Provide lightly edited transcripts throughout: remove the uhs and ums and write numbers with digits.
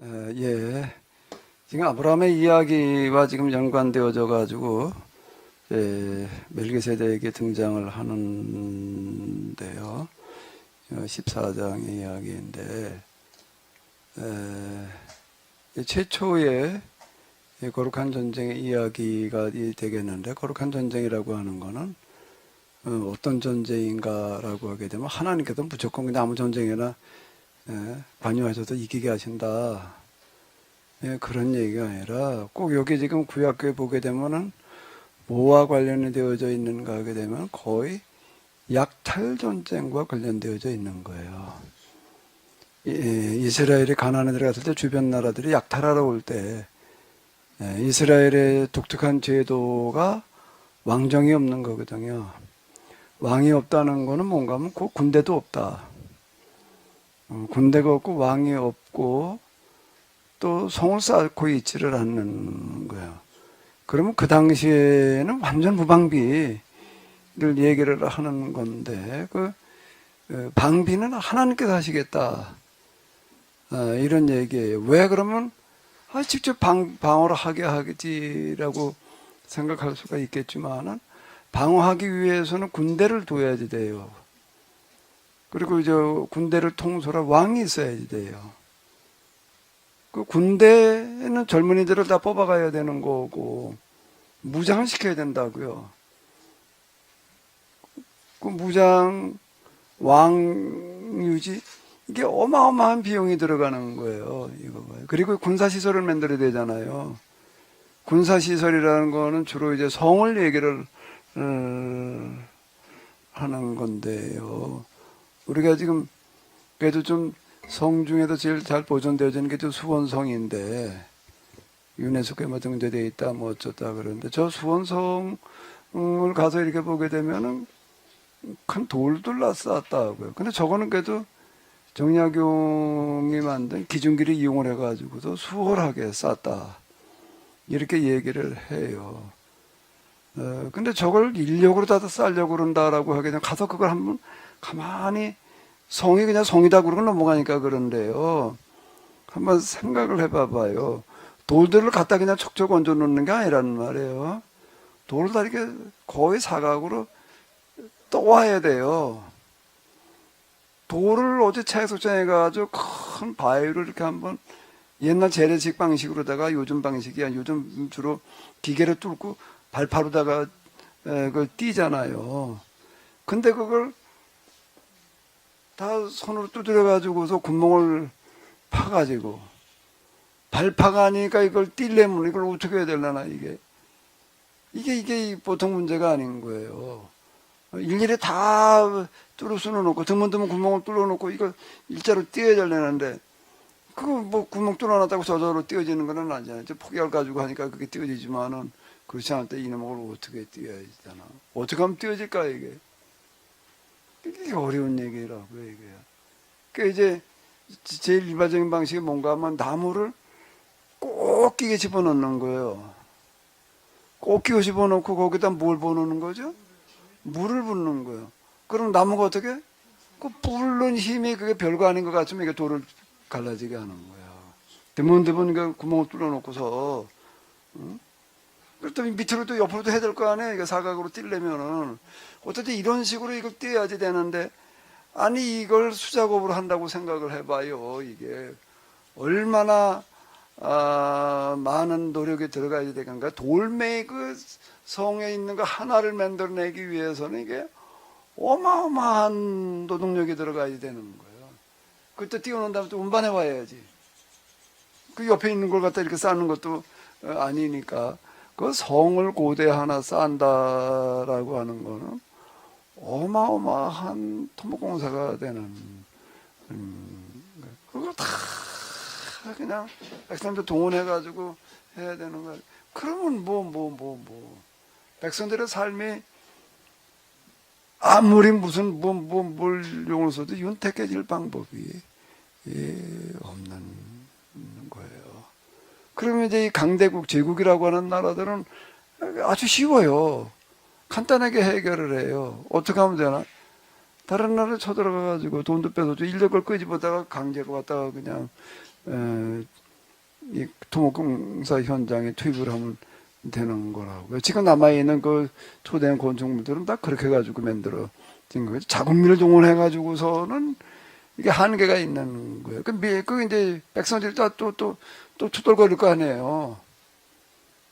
예. 지금 아브라함의 이야기와 지금 연관되어져 가지고 멜기세덱이 등장을 하는데요. 14장의 이야기인데 최초의 거룩한 전쟁의 이야기가 되겠는데, 거룩한 전쟁이라고 하는 거는 어떤 전쟁인가라고 하게 되면 하나님께서 무조건 그냥 아무 전쟁이나 관여하셔서 이기게 하신다, 그런 얘기가 아니라 꼭 여기 지금 구약교에 보게 되면은 뭐와 관련이 되어져 있는가 하게 되면 거의 약탈 전쟁과 관련되어져 있는 거예요. 이스라엘이 가나안에 들어갔을 때 주변 나라들이 약탈하러 올 때 이스라엘의 독특한 제도가 왕정이 없는 거거든요. 왕이 없다는 거는 뭔가 하면 그 군대도 없다. 군대가 없고 왕이 없고 또 성을 쌓고 있지를 않는 거예요. 그러면 그 당시에는 완전 무방비를 얘기를 하는 건데, 방비는 하나님께서 하시겠다, 이런 얘기예요. 왜 그러면 직접 방어를 하게 하겠지라고 생각할 수가 있겠지만은, 방어하기 위해서는 군대를 둬야지 돼요. 그리고 군대를 통솔할 왕이 있어야지 돼요. 그 군대는 젊은이들을 다 뽑아가야 되는 거고 무장을 시켜야 된다고요. 그 무장, 왕유지, 이게 어마어마한 비용이 들어가는 거예요. 그리고 군사시설을 만들어야 되잖아요. 군사시설이라는 거는 주로 성을 얘기를 하는 건데요. 우리가 지금 그래도 좀 성 중에도 제일 잘 보존되어지는 게 수원성인데, 유네스코에 등재되어 있다 뭐 어쩌다 그러는데, 저 수원성을 가서 이렇게 보게 되면은 큰 돌들 쌓았다고요. 근데 저거는 그래도 정약용이 만든 기중기를 이용을 해가지고도 수월하게 쌓았다, 이렇게 얘기를 해요. 근데 저걸 인력으로 다 쌓으려고 그런다라고 하게 되면 가서 그걸 한번 가만히, 성이 그냥 성이다 그러고 넘어가니까 그런데요. 한번 생각을 해봐봐요. 돌들을 갖다 그냥 척척 얹어 놓는 게 아니란 말이에요. 돌을 다 이렇게 거의 사각으로 떠와야 돼요. 돌을 어제 채석장에 가지고 큰 바위를 이렇게 한번, 옛날 재래식 방식으로다가 요즘 방식이 아니라 요즘 주로 기계를 뚫고 발파로다가 그걸 띄잖아요. 근데 그걸 다 손으로 두드려가지고서 구멍을 파가지고, 발파가 아니니까 이걸 띄려면 이걸 어떻게 해야 되려나, 이게 보통 문제가 아닌 거예요. 일일이 다 뚫을 수는 없고, 드문드문 구멍을 뚫어놓고 이걸 일자로 띄어야 되려는데, 그거 뭐 구멍 뚫어놨다고 저절로 띄어지는 건 아니잖아요. 폭약을 가지고 하니까 그게 띄어지지만은, 그렇지 않을 때 이놈을 어떻게 띄어야 되나. 어떻게 하면 띄어질까, 이게 어려운 얘기라고요, 이게. 그러니까 제일 일반적인 방식이 뭔가 하면 나무를 꼭 끼게 집어넣는 거예요. 꼭 끼고 집어넣고 거기다 뭘 부어놓는 거죠? 물을 붓는 거예요. 그럼 나무가 어떻게? 그 불는 힘이 그게 별거 아닌 것 같으면 이게 돌을 갈라지게 하는 거예요. 드문드문 구멍을 뚫어놓고서, 그렇다면 밑으로 또 옆으로도 해야 될 거 아니에요. 이거 사각으로 띄려면은. 어쨌든 이런 식으로 이걸 띄어야지 되는데, 아니 이걸 수작업으로 한다고 생각을 해봐요. 이게 얼마나 많은 노력이 들어가야 되는가. 돌멩이 그 성에 있는 거 하나를 만들어내기 위해서는 이게 어마어마한 노동력이 들어가야 되는 거예요. 그때 띄워놓은 다음에 또 운반해 와야지. 그 옆에 있는 걸 갖다 이렇게 쌓는 것도 아니니까, 그 성을 고대 하나 쌓는다라고 하는 거는 어마어마한 토목공사가 되는, 그걸 다 그냥 백성들 동원해가지고 해야 되는 거야. 그러면 백성들의 삶이 아무리 무슨 뭘 용을 써도 윤택해질 방법이 없는 거예요. 그러면 이제 이 강대국, 제국이라고 하는 나라들은 아주 쉬워요. 간단하게 해결을 해요. 어떻게 하면 되나? 다른 나라에 쳐들어가가지고 돈도 뺏어주고 인력을 끄집어다가 강제로 갖다가 그냥 이 토목공사 현장에 투입을 하면 되는 거라고요. 지금 남아있는 그 초대형 건축물들은 다 그렇게 해가지고 만들어진 거예요. 자국민을 동원해가지고서는 이게 한계가 있는 거예요. 그 이제 백성들이 또 투덜거릴 거 아니에요.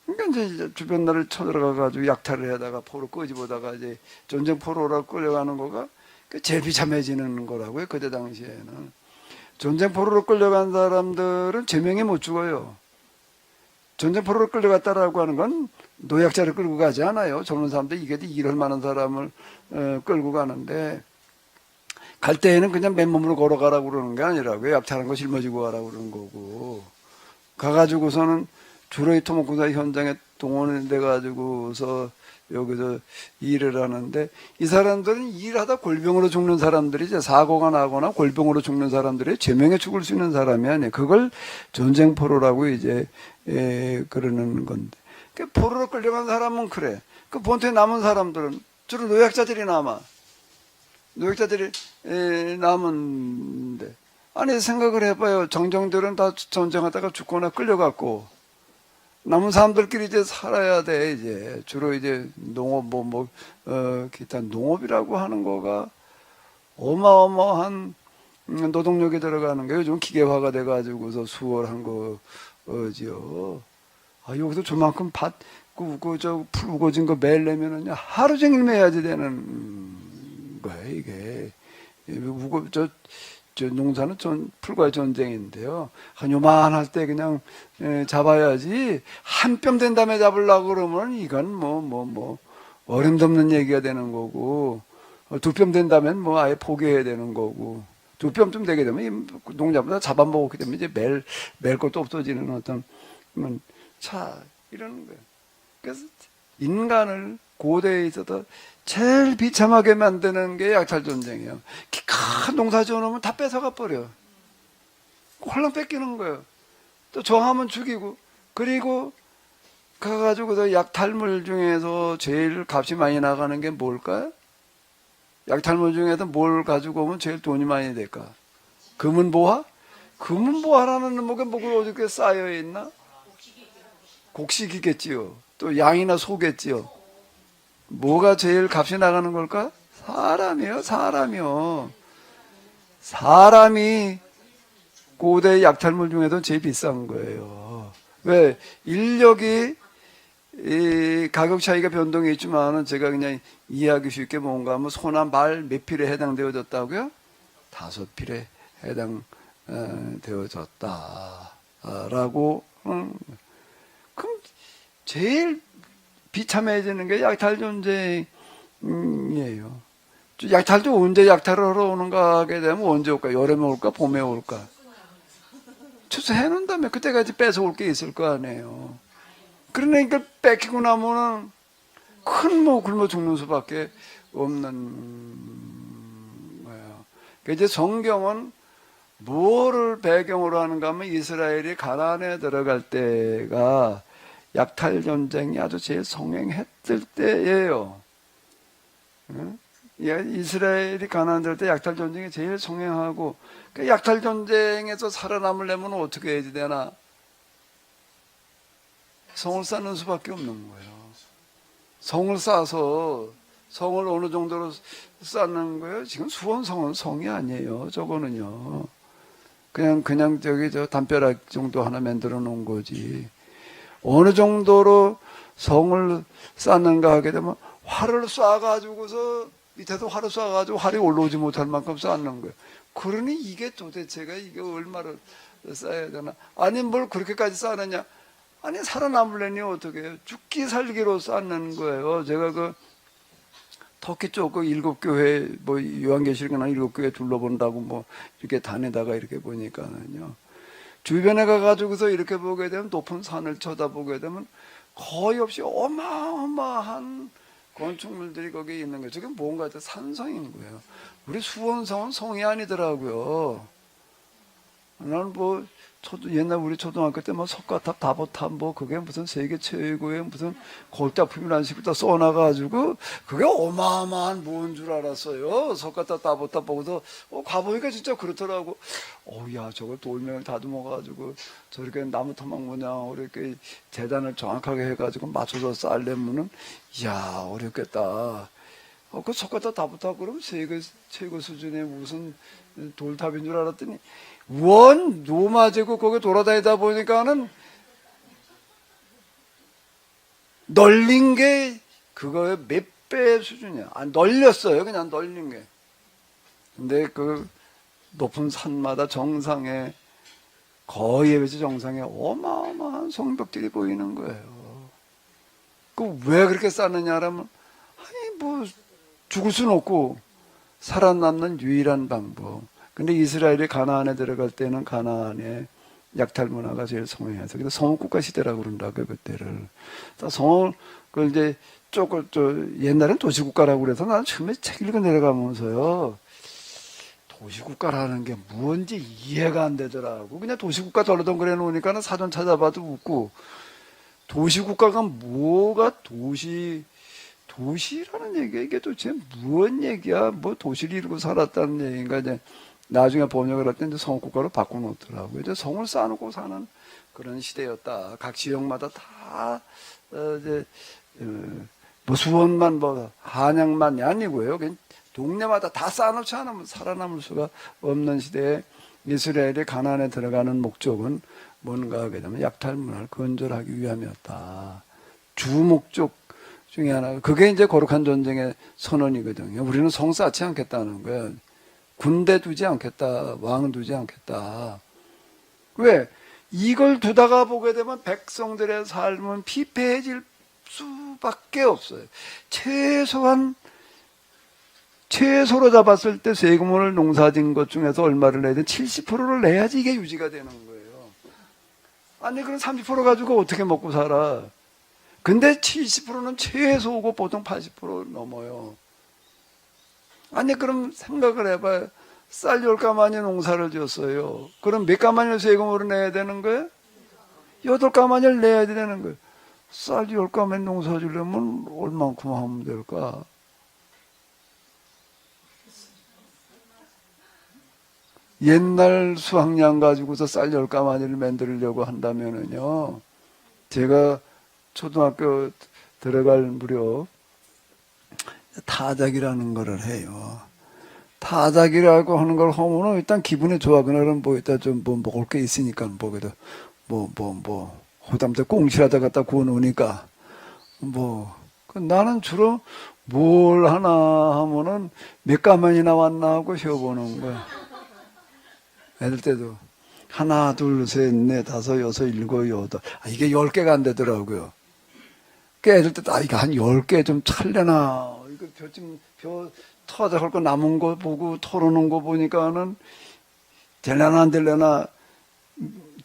그러니까 이제 주변 나라를 쳐들어가가지고 약탈을 하다가 포로 끄집어다가 이제 전쟁 포로로 끌려가는 거가 제일 비참해지는 거라고요. 그때 당시에는. 전쟁 포로로 끌려간 사람들은 제명에 못 죽어요. 전쟁 포로로 끌려갔다라고 하는 건 노약자를 끌고 가지 않아요. 젊은 사람들 이게 일할 만한 사람을 끌고 가는데 갈 때에는 그냥 맨몸으로 걸어가라고 그러는 게 아니라고요. 약탈한 거 짊어지고 가라고 그러는 거고. 가가지고서는 주로 이 토목공사 현장에 동원이 돼가지고서 여기서 일을 하는데 이 사람들은 일하다 골병으로 죽는 사람들이 이제 사고가 나거나 골병으로 죽는 사람들이 제명에 죽을 수 있는 사람이 아니에요. 그걸 전쟁 포로라고 이제 그러는 건데. 그 포로로 끌려간 사람은 그래. 그 본토에 남은 사람들은 주로 노약자들이 남아. 노약자들이 남은데. 아니 생각을 해봐요. 정정들은 다 전쟁하다가 죽거나 끌려갔고 남은 사람들끼리 이제 살아야 돼. 이제 주로 이제 농업 기타 농업이라고 하는 거가 어마어마한 노동력이 들어가는 게 요즘 기계화가 돼가지고서 수월한 거지요. 아, 여기서 저만큼 풀 우거진 거 매일 내면은 하루 종일 매야지 되는 거예요, 이게. 농사는 풀과의 전쟁인데요. 한 요만할 때 그냥 잡아야지 한 뼘 된 다음에 잡으려고 그러면 이건 어림도 없는 얘기가 되는 거고 두 뼘 된 다음엔 아예 포기해야 되는 거고 두 뼘쯤 되게 되면 농작보다 잡아먹었기 때문에 이제 멜 것도 없어지는 어떤 이러는 거예요. 그래서 인간을 고대에 있어서 제일 비참하게 만드는 게 약탈전쟁이에요. 큰 농사 지어놓으면 다 뺏어가 버려. 홀랑 뺏기는 거예요. 또 정하면 죽이고, 그리고 가가지고서 약탈물 중에서 제일 값이 많이 나가는 게 뭘까요? 약탈물 중에서 뭘 가지고 오면 제일 돈이 많이 될까? 금은보화? 금은보화라는 뭐가 어떻게 쌓여 있나? 곡식이겠지요. 또 양이나 소겠지요. 뭐가 제일 값이 나가는 걸까? 사람이요. 사람이 고대 약탈물 중에도 제일 비싼 거예요. 왜? 인력이 가격 차이가 변동이 있지만은 제가 그냥 이해하기 쉽게 뭔가 하면 소나 말 몇 필에 해당되어졌다고요? 5필에 해당되어졌다라고. 그럼 제일 비참해지는 게 약탈 전쟁이에요. 약탈도 언제 약탈을 하러 오는가 하게 되면 언제 올까? 여름에 올까? 봄에 올까? 추수해 놓은 다음에 그때까지 뺏어올 게 있을 거 아니에요. 그러니까 뺏기고 나면은 굶어 죽는 수밖에 없는 거예요. 그러니까 이제 성경은 뭐를 배경으로 하는가 하면 이스라엘이 가나안에 들어갈 때가 약탈 전쟁이 아주 제일 성행했을 때예요. 이스라엘이 가나안 들어갈 때 약탈 전쟁이 제일 성행하고 그 약탈 전쟁에서 살아남으려면 어떻게 해야 되나? 성을 쌓는 수밖에 없는 거예요. 성을 쌓아서 성을 어느 정도로 쌓는 거예요? 지금 수원성은 성이 아니에요. 저거는요. 그냥 저 담벼락 정도 하나 만들어 놓은 거지. 어느 정도로 성을 쌓는가 하게 되면 활을 쏴가지고서 밑에도 활을 쏴가지고 활이 올라오지 못할 만큼 쌓는 거예요. 그러니 이게 도대체가 이게 얼마를 쌓아야 되나? 아니 뭘 그렇게까지 쌓느냐? 아니 살아남으려니 어떻게 해요? 죽기 살기로 쌓는 거예요. 제가 그 터키 쪽 그 7교회 요한계시록이나 7교회 둘러본다고 이렇게 다니다가 이렇게 보니까는요. 주변에 가가지고서 이렇게 보게 되면 높은 산을 쳐다보게 되면 거의 없이 어마어마한 건축물들이 거기에 있는 거예요. 저게 뭔가 산성인 거예요. 우리 수원성은 성이 아니더라고요. 나는 뭐 옛날 우리 초등학교 때 뭐 석가탑, 다보탑 뭐 그게 무슨 세계 최고의 무슨 골작품이라는 식으로 다 써놔가지고 그게 어마어마한 뭔 줄 알았어요. 석가탑, 다보탑 보고서 가보니까 진짜 그렇더라고. 야 저걸 돌멩이를 다듬어가지고 저렇게 나무 토막 모양으로 이렇게 재단을 정확하게 해가지고 맞춰서 쌓으려면은 이야 어렵겠다. 그 석가탑, 다보탑 그러면 세계 최고 수준의 무슨 돌탑인 줄 알았더니 원 노마제국 거기 돌아다니다 보니까는 널린 게 그거의 몇 배 수준이야. 널렸어요. 그냥 널린 게. 근데 그 높은 산마다 정상에 거의 에베소 정상에 어마어마한 성벽들이 보이는 거예요. 그 왜 그렇게 쌓느냐라면 아니 뭐 죽을 수는 없고 살아남는 유일한 방법. 근데 이스라엘이 가나안에 들어갈 때는 가나안에 약탈 문화가 제일 성행해서 근데 성국가 시대라고 그런다고요 그때를. 성을 그 이제 조금 옛날엔 도시국가라고 그래서 나는 처음에 책 읽어 내려가면서요 도시국가라는 게 뭔지 이해가 안 되더라고. 그냥 도시국가 덜렁거려 놓으니까는 사전 찾아봐도 웃고 도시국가가 뭐가 도시라는 얘기야. 이게 도대체 무슨 얘기야? 뭐 도시를 이루고 살았다는 얘기인가. 이제 나중에 번역을 할 때 이제 성국가로 바꿔놓더라고요. 이제 성을 쌓아놓고 사는 그런 시대였다. 각 지역마다 다 이제 뭐 수원만 뭐 한양만이 아니고요. 동네마다 다 쌓아놓지 않으면 살아남을 수가 없는 시대에 이스라엘이 가나안에 들어가는 목적은 뭔가 하게 되면 약탈 문화를 건절하기 위함이었다. 주 목적 중에 하나. 그게 이제 거룩한 전쟁의 선언이거든요. 우리는 성 쌓지 않겠다는 거예요. 군대 두지 않겠다. 왕 두지 않겠다. 왜? 이걸 두다가 보게 되면 백성들의 삶은 피폐해질 수밖에 없어요. 최소로 잡았을 때 세금을 농사진 것 중에서 얼마를 내야 돼? 70%를 내야지 이게 유지가 되는 거예요. 아니 그럼 30% 가지고 어떻게 먹고 살아? 근데 70%는 최소고 보통 80% 넘어요. 아니 그럼 생각을 해봐요. 쌀 10가마니 농사를 지었어요. 그럼 몇 가마니를 세금으로 내야 되는 거예요? 8가마니를 내야 되는 거예요. 쌀 10가마니 농사 지려면 얼만큼 하면 될까? 옛날 수확량 가지고서 쌀 10가마니를 만들려고 한다면은요, 제가 초등학교 들어갈 무렵 타작이라는 거를 해요. 타작이라고 하는 걸 하면은 일단 기분이 좋아. 그날은 뭐 일단 좀 뭐 먹을 게 있으니까 뭐기도 호담대 꽁치라다 갖다 구워 놓으니까 나는 주로 뭘 하나 하면은 몇 가만이 나왔나 하고 쉬어보는 거야. 애들 때도 하나 둘 셋 넷 다섯 여섯 일곱 여덟 이게 10개가 안 되더라고요. 그 애들 때도 이거 한 10개 좀 찰려나 이거 벼 터져갈 거 남은 거 보고 털어놓은 거 보니까는 될려나 안 될려나.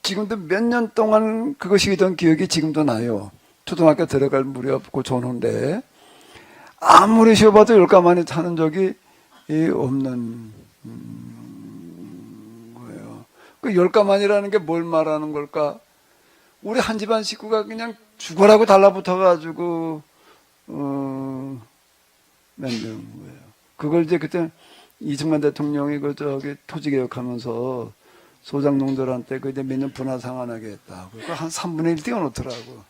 지금도 몇 년 동안 그것이던 기억이 지금도 나요. 초등학교 들어갈 무렵 그 전후인데 아무리 쉬어봐도 10가만히 타는 적이 없는 거예요. 그 10가만이라는 게 뭘 말하는 걸까? 우리 한 집안 식구가 그냥 죽어라고 달라붙어가지고 만든 거예요. 그걸 이제 그때 이승만 대통령이 토지개혁하면서 소장농들한테 이제 매년 분화상환하게 했다. 그러니까 한 3분의 1 띄워놓더라고.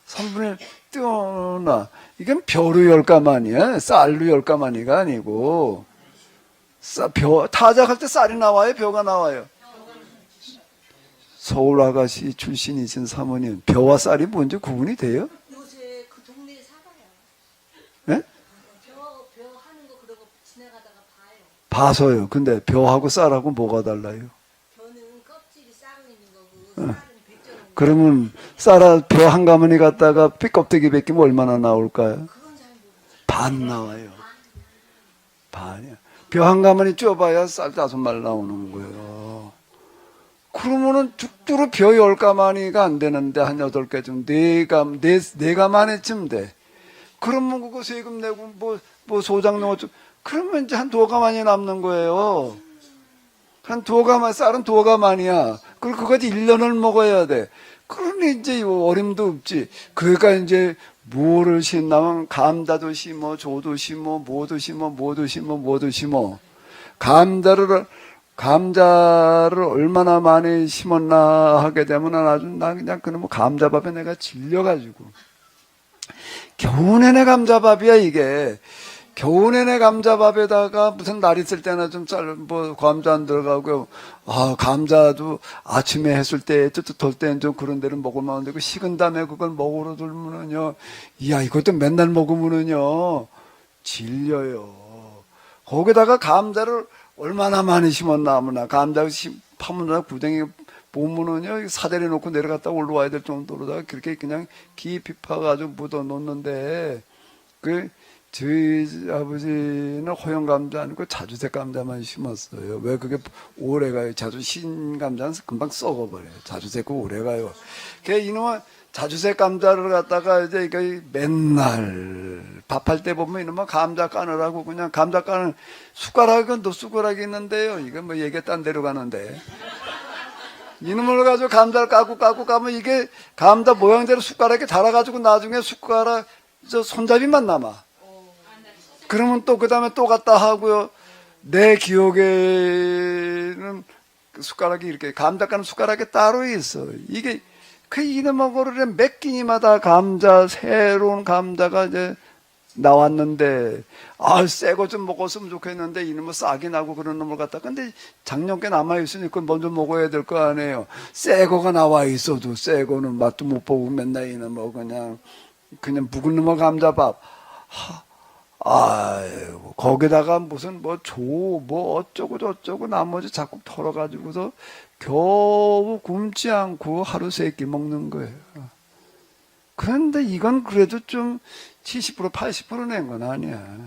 3분의 1 띄워놔. 이건 벼로 10가마니야. 쌀로 10가마니가 아니고. 타작할 때 쌀이 나와요? 벼가 나와요? 서울 아가씨 출신이신 사모님, 벼와 쌀이 뭔지 구분이 돼요? 요새 그 동네에 살아요. 네? 벼 하는 거 그러고 지나가다가 봐요. 봐서요. 근데 벼하고 쌀하고 뭐가 달라요? 벼는 껍질이 쌀로 있는 거고 쌀은 백조로. 그러면 벼 한 가마니 갖다가 삐껍데기 벗기면 얼마나 나올까요? 그건 잘 모르죠. 반 나와요. 반이야. 벼 한 가마니 쪄봐야 쌀 5말 나오는 거예요. 그러면은 죽도록 벼 10가마니가 안 되는데 한 8개쯤, 4가마니쯤 돼. 그러면 그거 세금 내고 소장 넣어줘. 그러면 이제 한 2가마니 남는 거예요. 한 두어 가만, 쌀은 두어 가만이야. 그리고 그거지 1년을 먹어야 돼. 그러니 이제 어림도 없지. 그러니까 이제 뭐를 심나면 감자도 심어, 조도 심어, 뭐도 심어, 뭐도 심어, 뭐도 심어. 감자를 얼마나 많이 심었나 하게 되면 아주 나 그냥 그놈의 감자밥에 내가 질려가지고. 겨우 내내 감자밥이야, 이게. 겨우 내내 감자밥에다가 무슨 날 있을 때나 좀 감자 안 들어가고, 감자도 아침에 했을 때, 뜨뜻할 때는 좀 그런 데는 먹으면 안 되고, 식은 다음에 그걸 먹으러 들면은요, 이것도 맨날 먹으면은요, 질려요. 거기다가 감자를 얼마나 많이 심었나 하면, 감자 파문이나 구덩이 보면은요, 사대리 놓고 내려갔다 올라와야 될 정도로다가 그렇게 그냥 깊이 파가지고 묻어 놓는데, 저희 아버지는 호영 감자 아니고 자주색 감자만 심었어요. 왜 그게 오래 가요? 신 감자는 금방 썩어버려요. 자주색은 오래 가요. 이놈은 자주색 감자를 갖다가 이제 이거 맨날 밥할 때 보면 이놈은 감자 까느라고 그냥 감자 까는 숟가락은 또 숟가락이 있는데요. 이건 뭐 얘기 딴 데로 가는데. 이놈을 가지고 감자를 까고 까면 이게 감자 모양대로 숟가락에 달아가지고 나중에 숟가락 손잡이만 남아. 그러면 또 그 다음에 또 갖다 하고요. 내 기억에는 숟가락이 이렇게 감자 까는 숟가락이 따로 있어. 이게 이놈하고를 몇 끼니마다 새로운 감자가 이제 나왔는데 새 거 좀 먹었으면 좋겠는데 이놈은 싹이 나고 그런 놈을 갖다 근데 작년께 남아 있으니까 먼저 먹어야 될 거 아니에요. 새 거가 나와 있어도 새 거는 맛도 못 보고 맨날 이놈 그냥 묵은 놈의 감자밥. 아이고, 거기다가 무슨 어쩌고 저쩌고 나머지 자꾸 털어가지고서 겨우 굶지 않고 하루 세 끼 먹는 거예요. 그런데 이건 그래도 좀 70% 80% 낸 건 아니야.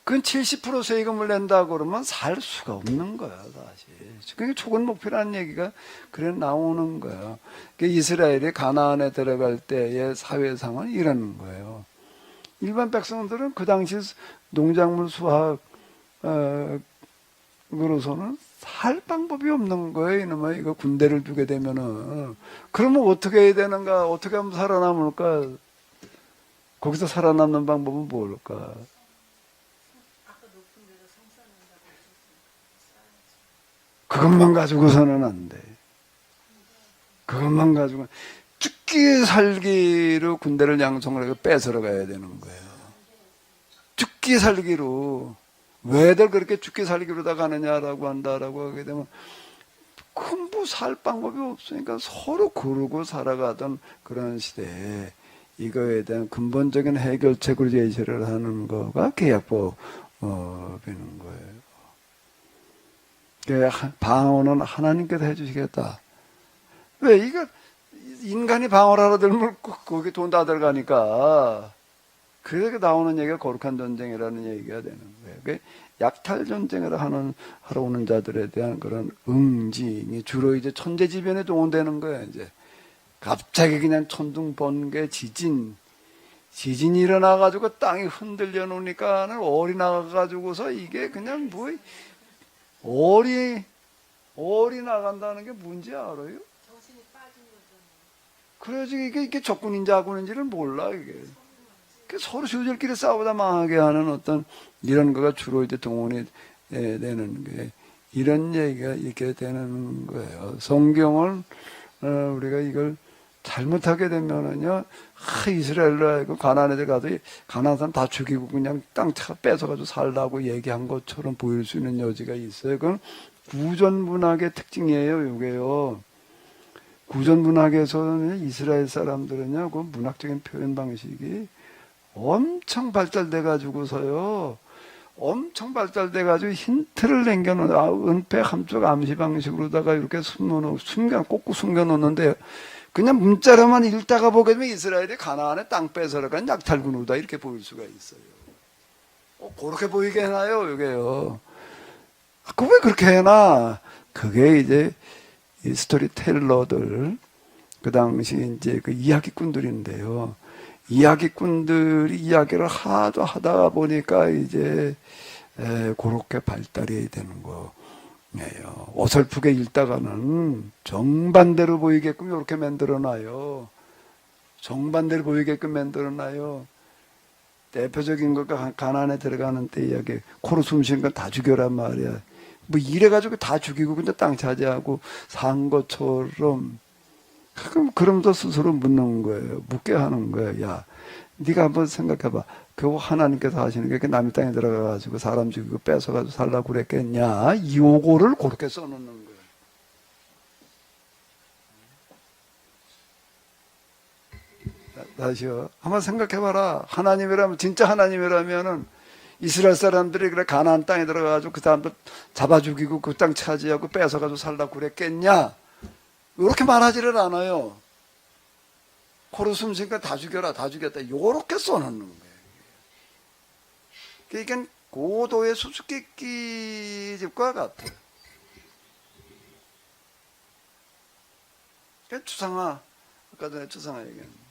그건 70% 세금을 낸다고 그러면 살 수가 없는 거야, 사실. 그게 초건 목표라는 얘기가 그래 나오는 거야. 이스라엘이 가나안에 들어갈 때의 사회상은 이러는 거예요. 일반 백성들은 그 당시 농작물 수확으로서는 살 방법이 없는 거예요. 이놈아, 이거 군대를 두게 되면은. 그러면 어떻게 해야 되는가? 어떻게 하면 살아남을까? 거기서 살아남는 방법은 뭘까? 그것만 가지고서는 안 돼. 그것만 가지고. 죽기 살기로 군대를 양성을 해서 뺏으러 가야 되는 거예요. 죽기 살기로. 왜들 그렇게 죽기 살기로 다 가느냐라고 한다라고 하게 되면 뭐 살 방법이 없으니까 서로 고르고 살아가던 그런 시대에 이거에 대한 근본적인 해결책을 제시를 하는 거가 계약법이는 거예요. 방어는 하나님께서 해주시겠다. 왜 이거 인간이 방어를 하러 들면 거기 돈 다 들어가니까. 그래서 나오는 얘기가 거룩한 전쟁이라는 얘기가 되는 거예요. 약탈 전쟁을 하러 오는 자들에 대한 그런 응징이 주로 이제 천재지변에 동원되는 거예요, 이제. 갑자기 그냥 천둥, 번개, 지진이 일어나가지고 땅이 흔들려 놓으니까 얼이 나가가지고서 이게 그냥 얼이 나간다는 게 뭔지 알아요? 그래야지 이게 적군인지 아군인지를 몰라, 이게. 서로 저들끼리 싸우다 망하게 하는 어떤 이런 거가 주로 이제 동원이 되는 게 이런 얘기가 이렇게 되는 거예요. 성경을 우리가 이걸 잘못하게 되면은요, 이스라엘로 하여금 가나안에 가도 가나안 사람 다 죽이고 그냥 땅 뺏어가지고 살라고 얘기한 것처럼 보일 수 있는 여지가 있어요. 그건 구전문학의 특징이에요, 이게요. 구전문학에서는 이스라엘 사람들은요, 그 문학적인 표현 방식이 엄청 발달돼가지고서요, 엄청 발달돼가지고 힌트를 남겨놓은, 은폐 함축 암시 방식으로다가 이렇게 꽂고 숨겨놓는데, 그냥 문자로만 읽다가 보게 되면 이스라엘이 가나안에 땅 뺏어간 약탈군이다, 이렇게 보일 수가 있어요. 그렇게 보이게 해놔요, 이게요. 왜 그렇게 해놔? 그게 이제 이 스토리텔러들, 그 당시 이제 그 이야기꾼들인데요. 이야기꾼들이 이야기를 하다 보니까 이제 그렇게 발달이 되는 거. 예요. 어설프게 읽다가는 정반대로 보이게끔 이렇게 만들어놔요. 정반대로 보이게끔 만들어놔요. 대표적인 거가 가난에 들어가는 때 이야기, 코로 숨 쉬는 건 다 죽여란 말이야. 뭐 이래가지고 다 죽이고 근데 땅 차지하고 산 것처럼. 그러면서 스스로 묻는 거예요. 묻게 하는 거예요. 야, 네가 한번 생각해봐. 겨우 하나님께서 하시는 게 남의 땅에 들어가가지고 사람 죽이고 뺏어가지고 살라고 그랬겠냐? 이 요거를 그렇게 써놓는 거예요. 다시요. 한번 생각해봐라. 하나님이라면, 진짜 하나님이라면은 이스라엘 사람들이 그래 가나안 땅에 들어가가지고 그 사람들 잡아 죽이고 그 땅 차지하고 뺏어가지고 살라고 그랬겠냐? 이렇게 말하지를 않아요. 코로 숨 쉬니까 다 죽여라, 다 죽였다. 요렇게 써놓는 거예요. 그러니까 고도의 수수께끼집과 같아요. 추상화, 아까 전에 추상화 얘기했는데.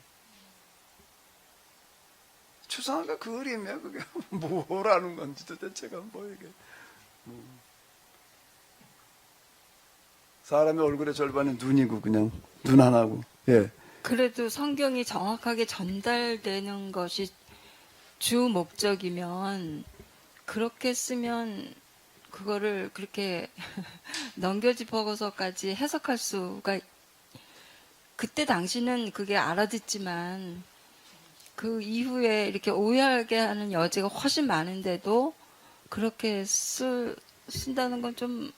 추상화가 그림이야, 그게. 뭐라는 건지 도대체가 뭐 이게. 사람의 얼굴의 절반은 눈이고, 그냥, 눈 하나고, 예. 그래도 성경이 정확하게 전달되는 것이 주 목적이면 그렇게 쓰면 그거를 그렇게 넘겨짚어서까지 해석할 수가 그때 당시는 그게 알아듣지만 그 이후에 이렇게 오해하게 하는 여지가 훨씬 많은데도 그렇게 쓴다는 건 좀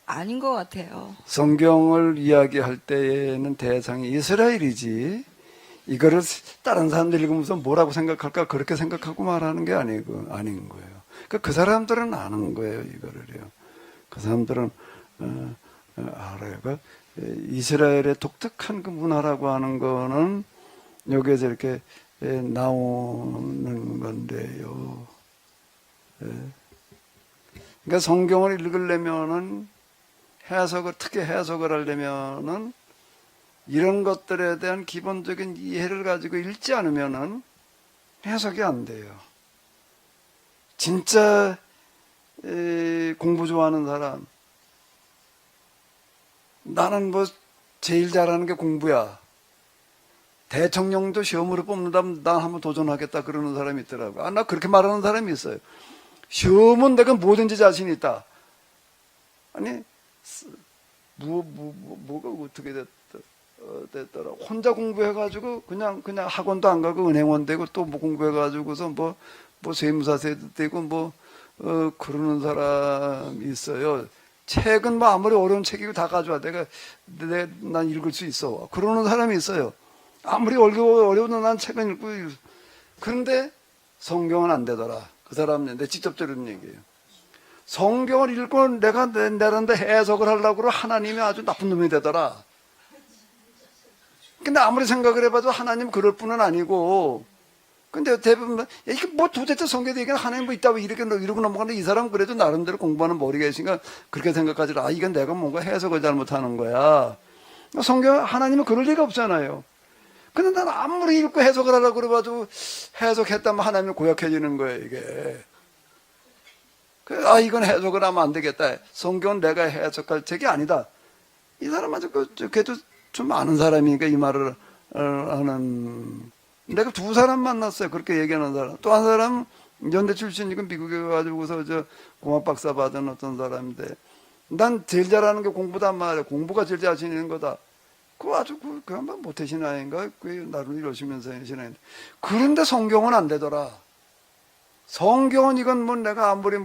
아닌 것 같아요. 성경을 이야기할 때에는 대상이 이스라엘이지, 이거를 다른 사람들 읽으면서 뭐라고 생각할까 그렇게 생각하고 말하는 게 아닌 거예요. 그러니까 그 사람들은 아는 거예요, 이거를요. 그 사람들은 알아요. 그러니까 이스라엘의 독특한 그 문화라고 하는 거는 여기에서 이렇게 나오는 건데요. 그러니까 성경을 읽으려면은 특히 해석을 하려면은 이런 것들에 대한 기본적인 이해를 가지고 읽지 않으면은 해석이 안 돼요. 진짜 공부 좋아하는 사람, 나는 뭐 제일 잘하는 게 공부야. 대통령도 시험으로 뽑는다면 난 한번 도전하겠다 그러는 사람이 있더라고요. 아, 나 그렇게 말하는 사람이 있어요. 시험은 내가 뭐든지 자신 있다. 아니, 뭐가 어떻게 됐더라. 혼자 공부해가지고 그냥 학원도 안 가고 은행원 되고 또 뭐 공부해가지고서 뭐 세무사세도 되고 그러는 사람이 있어요. 책은 뭐 아무리 어려운 책이고 다 가져와. 난 읽을 수 있어. 그러는 사람이 있어요. 아무리 어려워도 난 책은 읽고. 그런데 성경은 안 되더라. 그 사람은 내 직접 들은 얘기예요. 성경을 읽고 내가 내란데 해석을 하려고 하나님이 아주 나쁜 놈이 되더라. 근데 아무리 생각을 해봐도 하나님 그럴 뿐은 아니고. 근데 대부분, 이게 뭐 도대체 성경에 얘기는 하나님 뭐 있다고 이러고 넘어가는데 이 사람 그래도 나름대로 공부하는 머리가 있으니까 그렇게 생각하지. 아, 이건 내가 뭔가 해석을 잘못하는 거야. 성경, 하나님은 그럴 리가 없잖아요. 근데 난 아무리 읽고 해석을 하려고 그래봐도 해석했다면 하나님이 고약해지는 거예요, 이게. 이건 해석을 하면 안 되겠다. 성경은 내가 해석할 책이 아니다. 이 사람은 그래도 좀 아는 사람이니까 이 말을 하는. 내가 두 사람 만났어요. 그렇게 얘기하는 사람. 또 한 사람은 연대 출신이고 미국에 가지고서 공학 박사 받은 어떤 사람인데, 난 제일 잘하는 게 공부단 말이야. 공부가 제일 자신 있는 거다. 아주 그 한번 모태신앙인가? 나름 이러시면서 신앙인데. 그런데 성경은 안 되더라. 성경은 이건 뭐 내가 아무리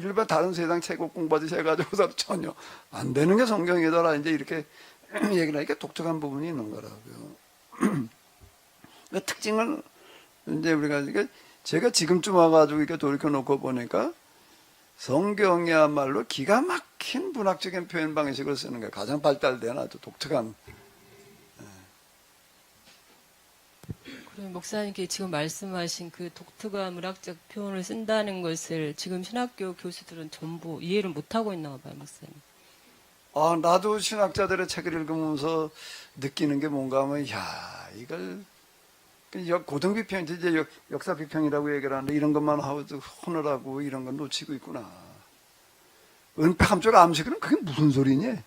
일반 다른 세상 책 공부하듯이 해가지고서 전혀 안 되는 게 성경이더라. 이제 이렇게 얘기를 하니까 독특한 부분이 있는 거라고요. 그 특징을 이제 우리가 제가 지금쯤 와가지고 이렇게 돌이켜놓고 보니까 성경이야말로 기가 막힌 문학적인 표현 방식을 쓰는 거예요. 가장 발달된 아주 독특한. 그럼 목사님께 지금 말씀하신 그 독특한 문학적 표현을 쓴다는 것을 지금 신학교 교수들은 전부 이해를 못하고 있나 봐요, 목사님. 나도 신학자들의 책을 읽으면서 느끼는 게 뭔가 하면, 이걸 고등 비평, 이제 역사 비평이라고 얘기를 하는데 이런 것만 하고 혼을 하고 이런 건 놓치고 있구나. 은폐 함정 암식은 그게 무슨 소리냐?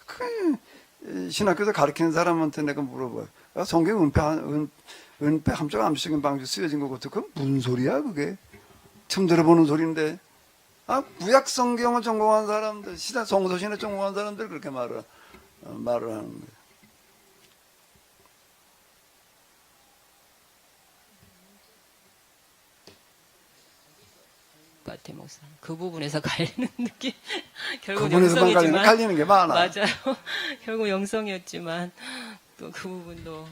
그 신학교에서 가르치는 사람한테 내가 물어봐요. 야, 성경 은폐 함정 암식은 방식 쓰여진 것 같아. 그건 무슨 소리야 그게? 처음 들어보는 소리인데. 아, 구약 성경을 전공한 사람들, 시대 성서신을 전공한 사람들 그렇게 말을 하는 거예요. 같아 목사님. 그 부분에서 갈리는 느낌. 결국 그분에서만 영성이지만 갈리는 게 많아. 맞아요. 결국 영성이었지만 또 그 부분도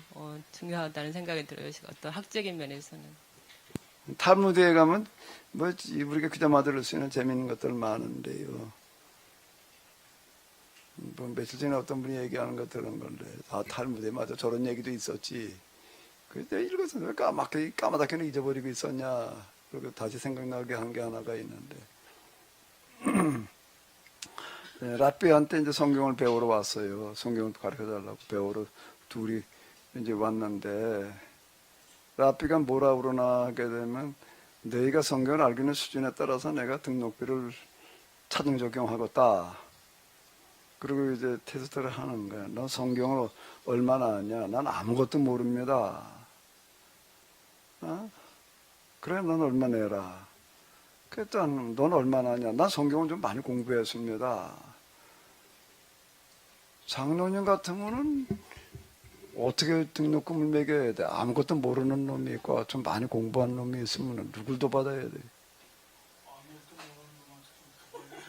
중요하다는 생각이 들어요. 어떤 학적인 면에서는. 탈무드에 가면 뭐 우리가 그자마 들을 수 있는 재미있는 것들 많은데요. 뭐 며칠 전에 어떤 분이 얘기하는 거 들은 건데, 아, 탈무드에 맞아 저런 얘기도 있었지. 그때 읽어서 왜 까마득히는 잊어버리고 있었냐. 그리고 다시 생각나게 한 게 하나가 있는데, 네, 라삐한테 이제 성경을 배우러 왔어요. 성경을 가르쳐 달라고 배우러 둘이 이제 왔는데, 라삐가 뭐라 그러나 하게 되면, 너희가 성경을 알고 있는 수준에 따라서 내가 등록비를 차등 적용하겠다. 그리고 이제 테스트를 하는 거야. 너 성경을 얼마나 아냐? 난 아무것도 모릅니다. 어? 그래, 넌 얼마 내라. 그랬더니 넌 얼마나 하냐? 난 성경을 좀 많이 공부했습니다. 장로님 같으면은 어떻게 등록금을 매겨야 돼? 아무것도 모르는 놈이 있고 좀 많이 공부한 놈이 있으면 누굴 더 받아야 돼?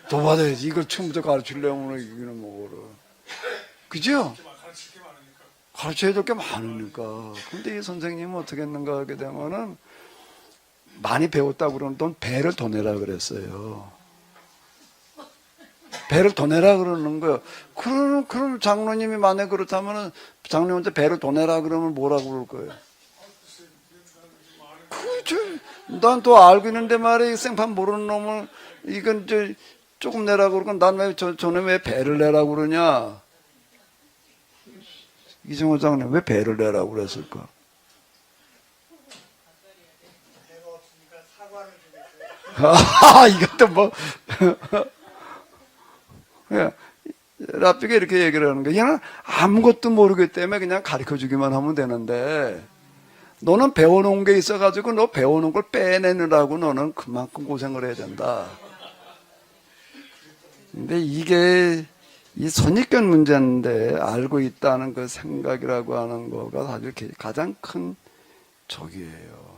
더 받아야지. 이걸 처음부터 가르치려면 이기는 뭐를. 그죠? 가르쳐야 될 게 많으니까. 근데 이 선생님은 어떻게 했는가 하게 되면은 많이 배웠다고 그러면 넌 배를 더 내라 그랬어요. 배를 더 내라 그러는 거예요. 그럼 장로님이 만약에 그렇다면은 장로님한테 배를 더 내라 그러면 뭐라고 그럴 거예요? 난 또 알고 있는데 말이야. 생판 모르는 놈을 이건 조금 내라고 그러고 난 왜 저는 왜 배를 내라고 그러냐? 이정호 장로님 왜 배를 내라고 그랬을까? 아, 이것도 뭐. 라삐가 이렇게 얘기를 하는 거야. 얘는 아무것도 모르기 때문에 그냥 가르쳐 주기만 하면 되는데, 너는 배워놓은 게 있어가지고 너 배워놓은 걸 빼내느라고 너는 그만큼 고생을 해야 된다. 근데 이게 이 선입견 문제인데 알고 있다는 그 생각이라고 하는 거가 사실 가장 큰 적이에요.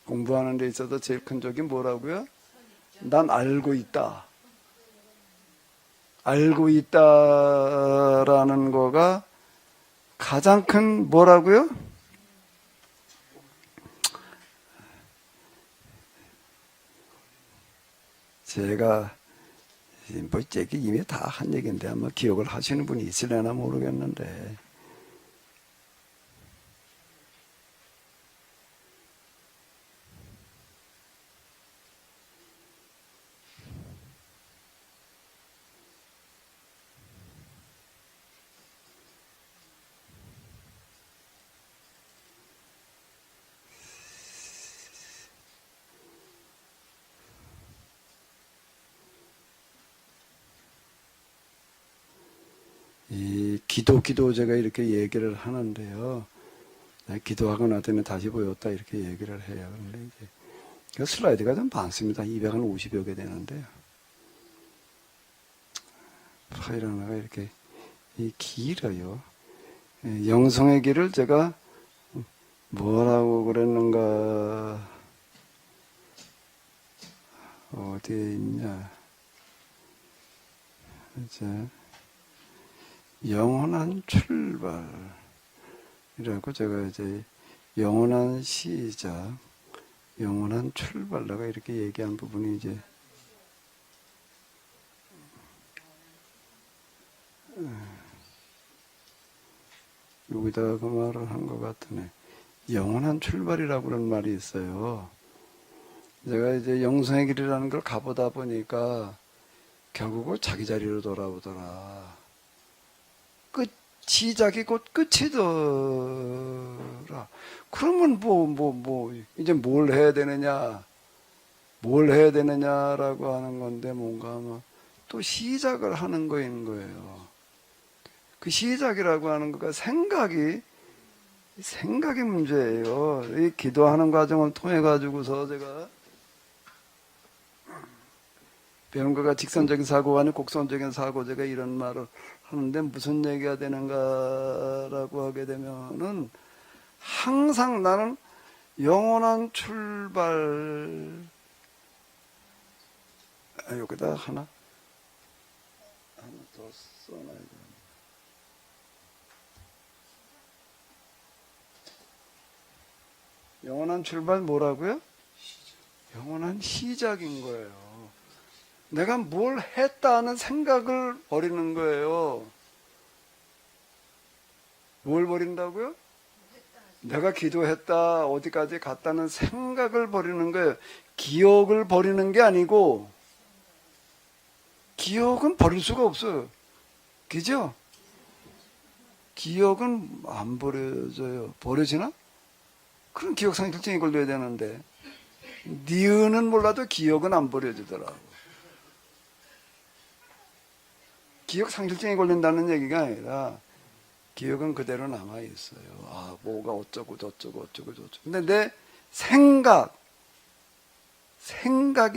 공부하는 데 있어서 제일 큰 적이 뭐라고요? 난 알고 있다. 알고 있다라는 거가 가장 큰 뭐라고요? 제가 뭐 이미 다 한 얘기인데 아마 기억을 하시는 분이 있으려나 모르겠는데, 이 기도 제가 이렇게 얘기를 하는데요. 기도하고 나더니 다시 보였다 이렇게 얘기를 해요. 그런데 이제 그 슬라이드가 좀 많습니다. 250여 개 되는데요. 파일 하나가 이렇게 길어요. 영성의 길을 제가 뭐라고 그랬는가, 어디에 있냐. 이제 영원한 출발이라고 제가 이제 영원한 시작, 영원한 출발, 내가 이렇게 얘기한 부분이 이제 여기다가 그 말을 한 것 같으네. 영원한 출발이라고 그런 말이 있어요. 제가 이제 영성의 길이라는 걸 가보다 보니까 결국은 자기 자리로 돌아오더라. 시작이 곧 끝이더라. 그러면 이제 뭘 해야 되느냐? 뭘 해야 되느냐라고 하는 건데 뭔가 또 시작을 하는 거인 거예요. 그 시작이라고 하는 거가 생각이 문제예요. 이 기도하는 과정을 통해 가지고서 제가 배운 거가 직선적인 사고가 아니고 곡선적인 사고, 제가 이런 말을 하는데 무슨 얘기가 되는가라고 하게 되면은 항상 나는 영원한 출발, 여기다 하나 더 써놔야 돼. 영원한 출발 뭐라고요? 영원한 시작인 거예요. 내가 뭘 했다는 생각을 버리는 거예요. 뭘 버린다고요? 내가 기도했다, 어디까지 갔다는 생각을 버리는 거예요. 기억을 버리는 게 아니고, 기억은 버릴 수가 없어요. 그죠? 기억은 안 버려져요. 버려지나? 그럼 기억상실증이 걸려야 되는데, 니은은 몰라도 기억은 안 버려지더라고. 기억상실증이 걸린다는 얘기가 아니라, 기억은 그대로 남아있어요. 아, 뭐가 어쩌고 저쩌고. 근데 내 생각이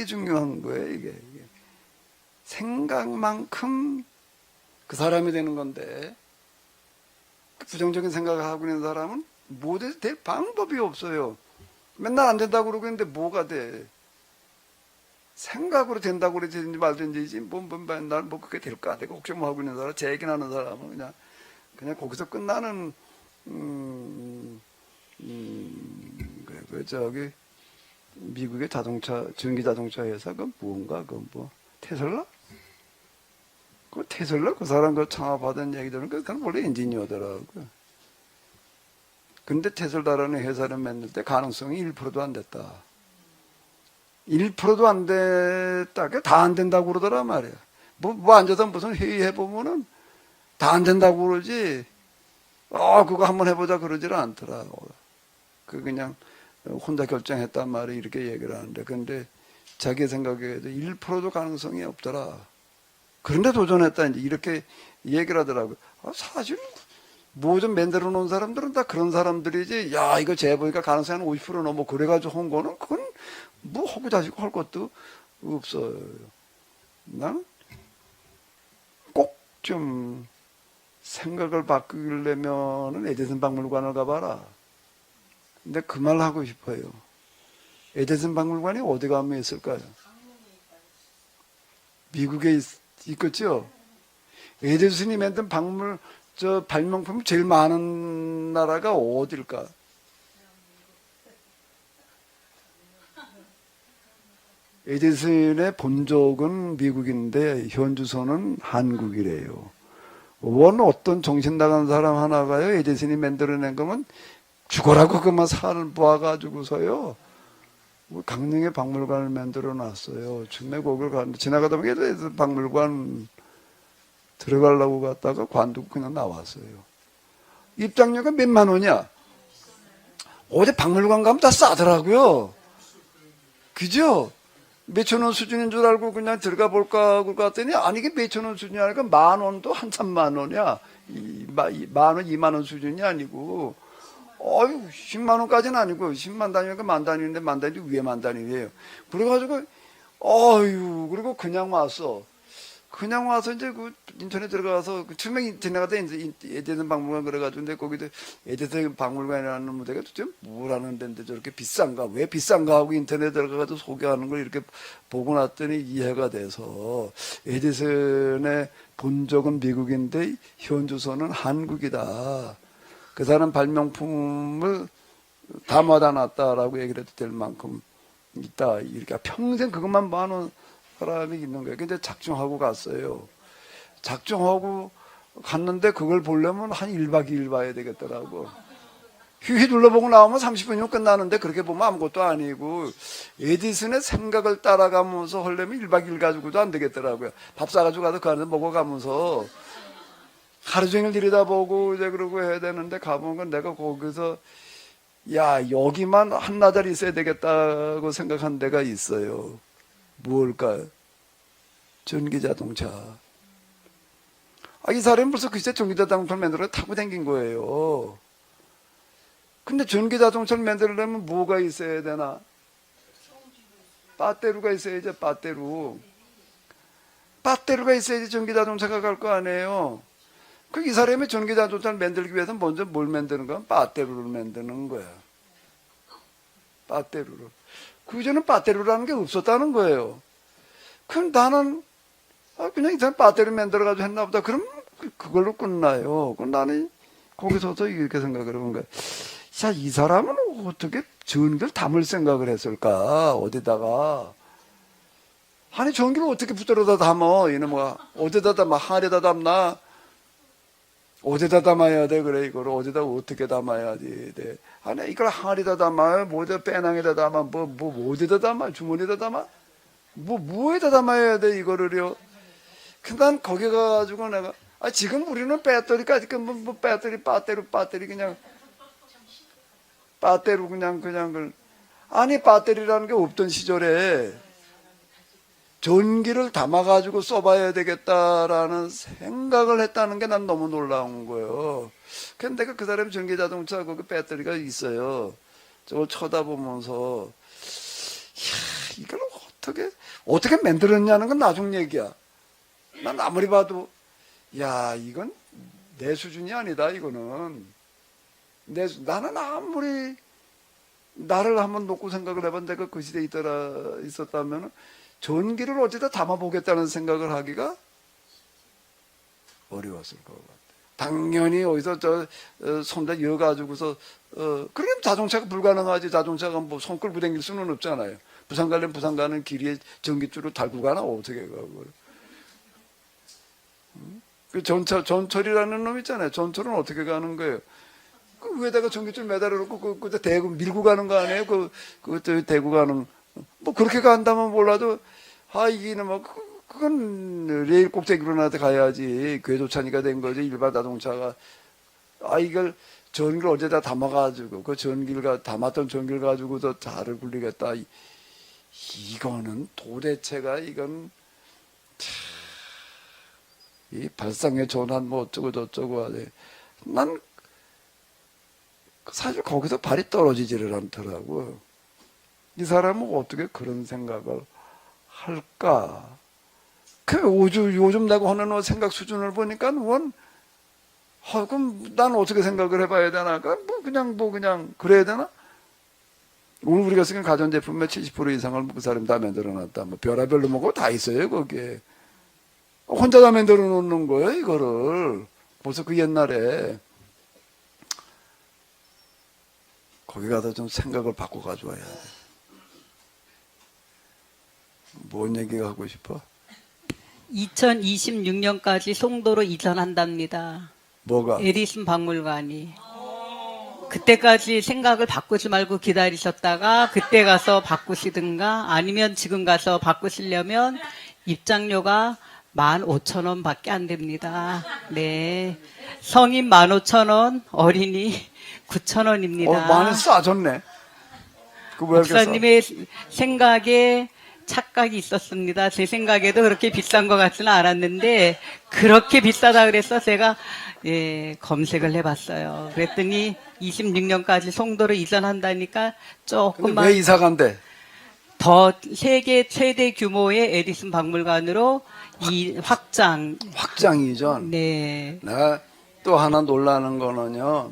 중요한 거예요, 이게. 생각만큼 그 사람이 되는 건데, 그 부정적인 생각을 하고 있는 사람은 뭐든 될 방법이 없어요. 맨날 안 된다고 그러고 있는데 뭐가 돼? 생각으로 된다고 그러든지 말든지, 맨날 뭐 그게 될까? 내가 걱정 하고 있는 사람, 제 얘기는 하는 사람은 그냥 거기서 끝나는, 저기, 미국의 전기 자동차 회사, 그 뭔가, 테슬라? 테슬라? 그 사람 창업하던 얘기들은 그 사람 원래 엔지니어더라고요. 근데 테슬라라는 회사를 만들 때 가능성이 1%도 안 됐다. 1%도 안 됐다. 다 안 된다고 그러더란 말이야. 뭐 앉아서 무슨 회의해보면은 다 안 된다고 그러지, 그거 한번 해보자 그러지를 않더라. 그냥 혼자 결정했단 말이 이렇게 얘기를 하는데, 근데 자기 생각에도 1%도 가능성이 없더라. 그런데 도전했다, 이제 이렇게 얘기를 하더라고요. 사실 뭐 좀 만들어 놓은 사람들은 다 그런 사람들이지, 야, 이거 재보니까 가능성이 한 50% 넘어 그래가지고 한 거는, 그건 뭐 하고 자시고 할 것도 없어요. 나는 꼭 좀 생각을 바꾸려면은 에디슨 박물관을 가봐라. 근데 그 말 하고 싶어요. 에디슨 박물관이 어디 가면 있을까요? 미국에 있겠죠? 에디슨이 만든 발명품이 제일 많은 나라가 어딜까? 에디슨의 본적은 미국인데 현주소는 한국이래요. 어떤 정신 나간 사람 하나가요, 에디슨이 만들어낸 거면 죽어라고 그만 살을 모아가지고서요, 강릉에 박물관을 만들어 놨어요. 처음에 거길 갔는데, 지나가다 보니까 에디슨 박물관 들어가려고 갔다가 관두고 그냥 나왔어요. 입장료가 몇만 원이야? 어디 박물관 가면 다 싸더라고요. 그죠? 몇천 원 수준인 줄 알고 그냥 들어가 볼까 하고 갔더니, 아니, 이게 몇천 원 수준이 아니라 만 원도 한참만 원이야. 만 원, 2만 원 수준이 아니고, 10만 원까지는 아니고, 10만 단위니까 만 단위인데, 만 단위 위에 만 단위예요. 그래가지고, 그리고 그냥 왔어. 그냥 와서 이제 그 인천에 들어가서 처음에 지나가다 이제 에디슨 박물관 그래가지고, 근데 거기도 에디슨 박물관이라는 무대가 도대체 뭐라는 데인데 저렇게 비싼가, 왜 비싼가 하고 인터넷에 들어가서 소개하는 걸 이렇게 보고 났더니 이해가 돼서, 에디슨의 본적은 미국인데 현주소는 한국이다. 그 사람 발명품을 다 모아다 놨다라고 얘기를 해도 될 만큼 있다. 이렇게 평생 그것만 봐놓은 사람이 있는 거예요. 근데 작정하고 갔어요. 작정하고 갔는데 그걸 보려면 한 1박 2일 봐야 되겠더라고. 휴히 둘러보고 나오면 30분이면 끝나는데, 그렇게 보면 아무것도 아니고, 에디슨의 생각을 따라가면서 하려면 1박 2일 가지고도 안 되겠더라고요. 밥 싸가지고 가서 그 안에 먹어가면서 하루 종일 들여다보고 이제 그러고 해야 되는데, 가보면 내가 거기서 야, 여기만 한나절이 있어야 되겠다고 생각한 데가 있어요. 뭘까요? 전기자동차. 이 사람이 벌써 글쎄 전기자동차를 만들어 타고 다닌 거예요. 근데 전기자동차를 만들려면 뭐가 있어야 되나? 배터리가 있어야죠, 배터리. 배터리가 있어야지 전기자동차가 갈 거 아니에요. 이 사람이 전기자동차를 만들기 위해서 먼저 뭘 만드는 거야? 배터리를 만드는 거야. 배터리를. 그전엔 배터리라는 게 없었다는 거예요. 그럼 나는 그냥 이 사람 배터리 만들어가지고 했나 보다. 그럼 그걸로 끝나요. 그럼 나는 거기서도 이렇게 생각을 해본 거야. 자, 이 사람은 어떻게 전기를 담을 생각을 했을까? 어디다가. 아니, 전기를 어떻게 붙들어다 담어? 이놈아. 어디다 담아? 하늘에다 담나? 어디다 담아야 돼? 그래, 이걸 어디다 어떻게 담아야지 돼? 아니, 이걸 하늘에다 담아요? 뭐에다 배낭에다 담아? 어디다 담아? 주머니에다 담아? 뭐에다 담아야 돼, 이거를요? 근데 난 거기 가가지고 내가, 지금 우리는 배터리까지, 배터리 그냥, 배터리 그냥, 아니, 배터리라는 게 없던 시절에 전기를 담아가지고 써봐야 되겠다라는 생각을 했다는 게 난 너무 놀라운 거예요. 근데 내가 그 사람이 전기자동차 거기 배터리가 있어요. 저걸 쳐다보면서, 이야, 이걸 어떻게 만들었냐는 건 나중 얘기야. 난 아무리 봐도, 야, 이건 내 수준이 아니다, 이거는. 나는 아무리 나를 한번 놓고 생각을 해본 내가 그 시대에 있었다면 전기를 어디다 담아보겠다는 생각을 하기가 어려웠을 것 같아요. 당연히 어디서 손다 이어가지고서 그러면 자동차가 불가능하지. 자동차가 뭐 손 끌고 다닐 수는 없잖아요. 부산 가려면 부산 가는 길에 전기줄을 달고 가나 어떻게 가고. 그 전철이라는 놈 있잖아요. 전철은 어떻게 가는 거예요? 그 위에다가 전기줄 매달아 놓고 그 대구 밀고 가는 거 아니에요? 그 대구 가는 뭐 그렇게 간다면 몰라도 이게는 뭐 그건 레일 꼭대기로 나한테 가야지. 궤도차니까 된 거지. 일반 자동차가 이걸 전기를 어디다 담아가지고 그 전기를 담았던 전기를 가지고서 자를 굴리겠다. 이거는 도대체가 이건 이 발상의 전환 뭐 어쩌고 저쩌고 하네. 난 사실 거기서 발이 떨어지지를 않더라고요. 이 사람은 어떻게 그런 생각을 할까? 요즘 내가 하는 생각 수준을 보니까 그럼 난 어떻게 생각을 해봐야 되나? 그냥 그래야 되나? 오늘 우리가 쓰는 가전제품의 70% 이상을 그 사람이 다 만들어 놨다. 뭐 별의별로 먹고 다 있어요, 거기에. 혼자 다 만들어 놓는 거예요, 이거를. 벌써 그 옛날에. 거기 가서 좀 생각을 바꿔 가져와야 돼. 뭔 얘기가 하고 싶어? 2026년까지 송도로 이전한답니다. 뭐가? 에디슨 박물관이. 그때까지 생각을 바꾸지 말고 기다리셨다가 그때 가서 바꾸시든가 아니면 지금 가서 바꾸시려면 입장료가 15,000원 밖에 안 됩니다. 네. 성인 15,000원, 어린이 9,000원입니다. 많이 싸졌네. 목사님의 생각에 착각이 있었습니다. 제 생각에도 그렇게 비싼 것 같지는 않았는데 그렇게 비싸다 그래서 제가 검색을 해봤어요. 그랬더니 26년까지 송도로 이전한다니까 조금만 왜 이사 간대? 더 세계 최대 규모의 에디슨 박물관으로 확장 이전. 네. 내가 또 하나 놀라는 거는요.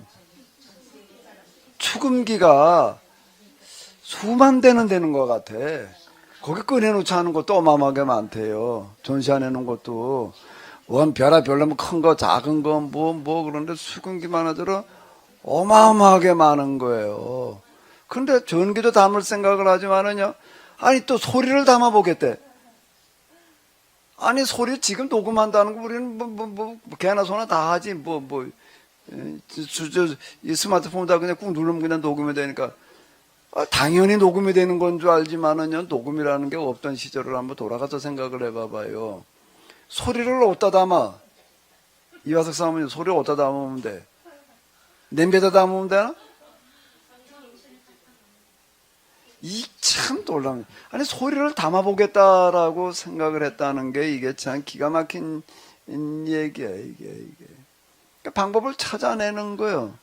축음기가 수만 대는 되는 것 같아. 거기 꺼내놓지 않은 것도 어마어마하게 많대요. 전시해 놓은 것도. 별로 큰 거, 작은 거, 그런데 수금기만 하더라 어마어마하게 많은 거예요. 근데 전기도 담을 생각을 하지만은요. 또 소리를 담아보겠대. 소리 지금 녹음한다는 거 우리는 개나 소나 다 하지. 이 스마트폰에다 그냥 꾹 누르면 그냥 녹음이 되니까. 당연히 녹음이 되는 건 줄 알지만은요, 녹음이라는 게 없던 시절을 한번 돌아가서 생각을 해봐봐요. 소리를 어디다 담아? 이화석 사모님, 소리를 어디다 담으면 돼? 냄비에다 담으면 되나? 이 참 놀라운. 아니 소리를 담아보겠다라고 생각을 했다는 게 이게 참 기가 막힌 얘기야 이게. 그러니까 방법을 찾아내는 거예요.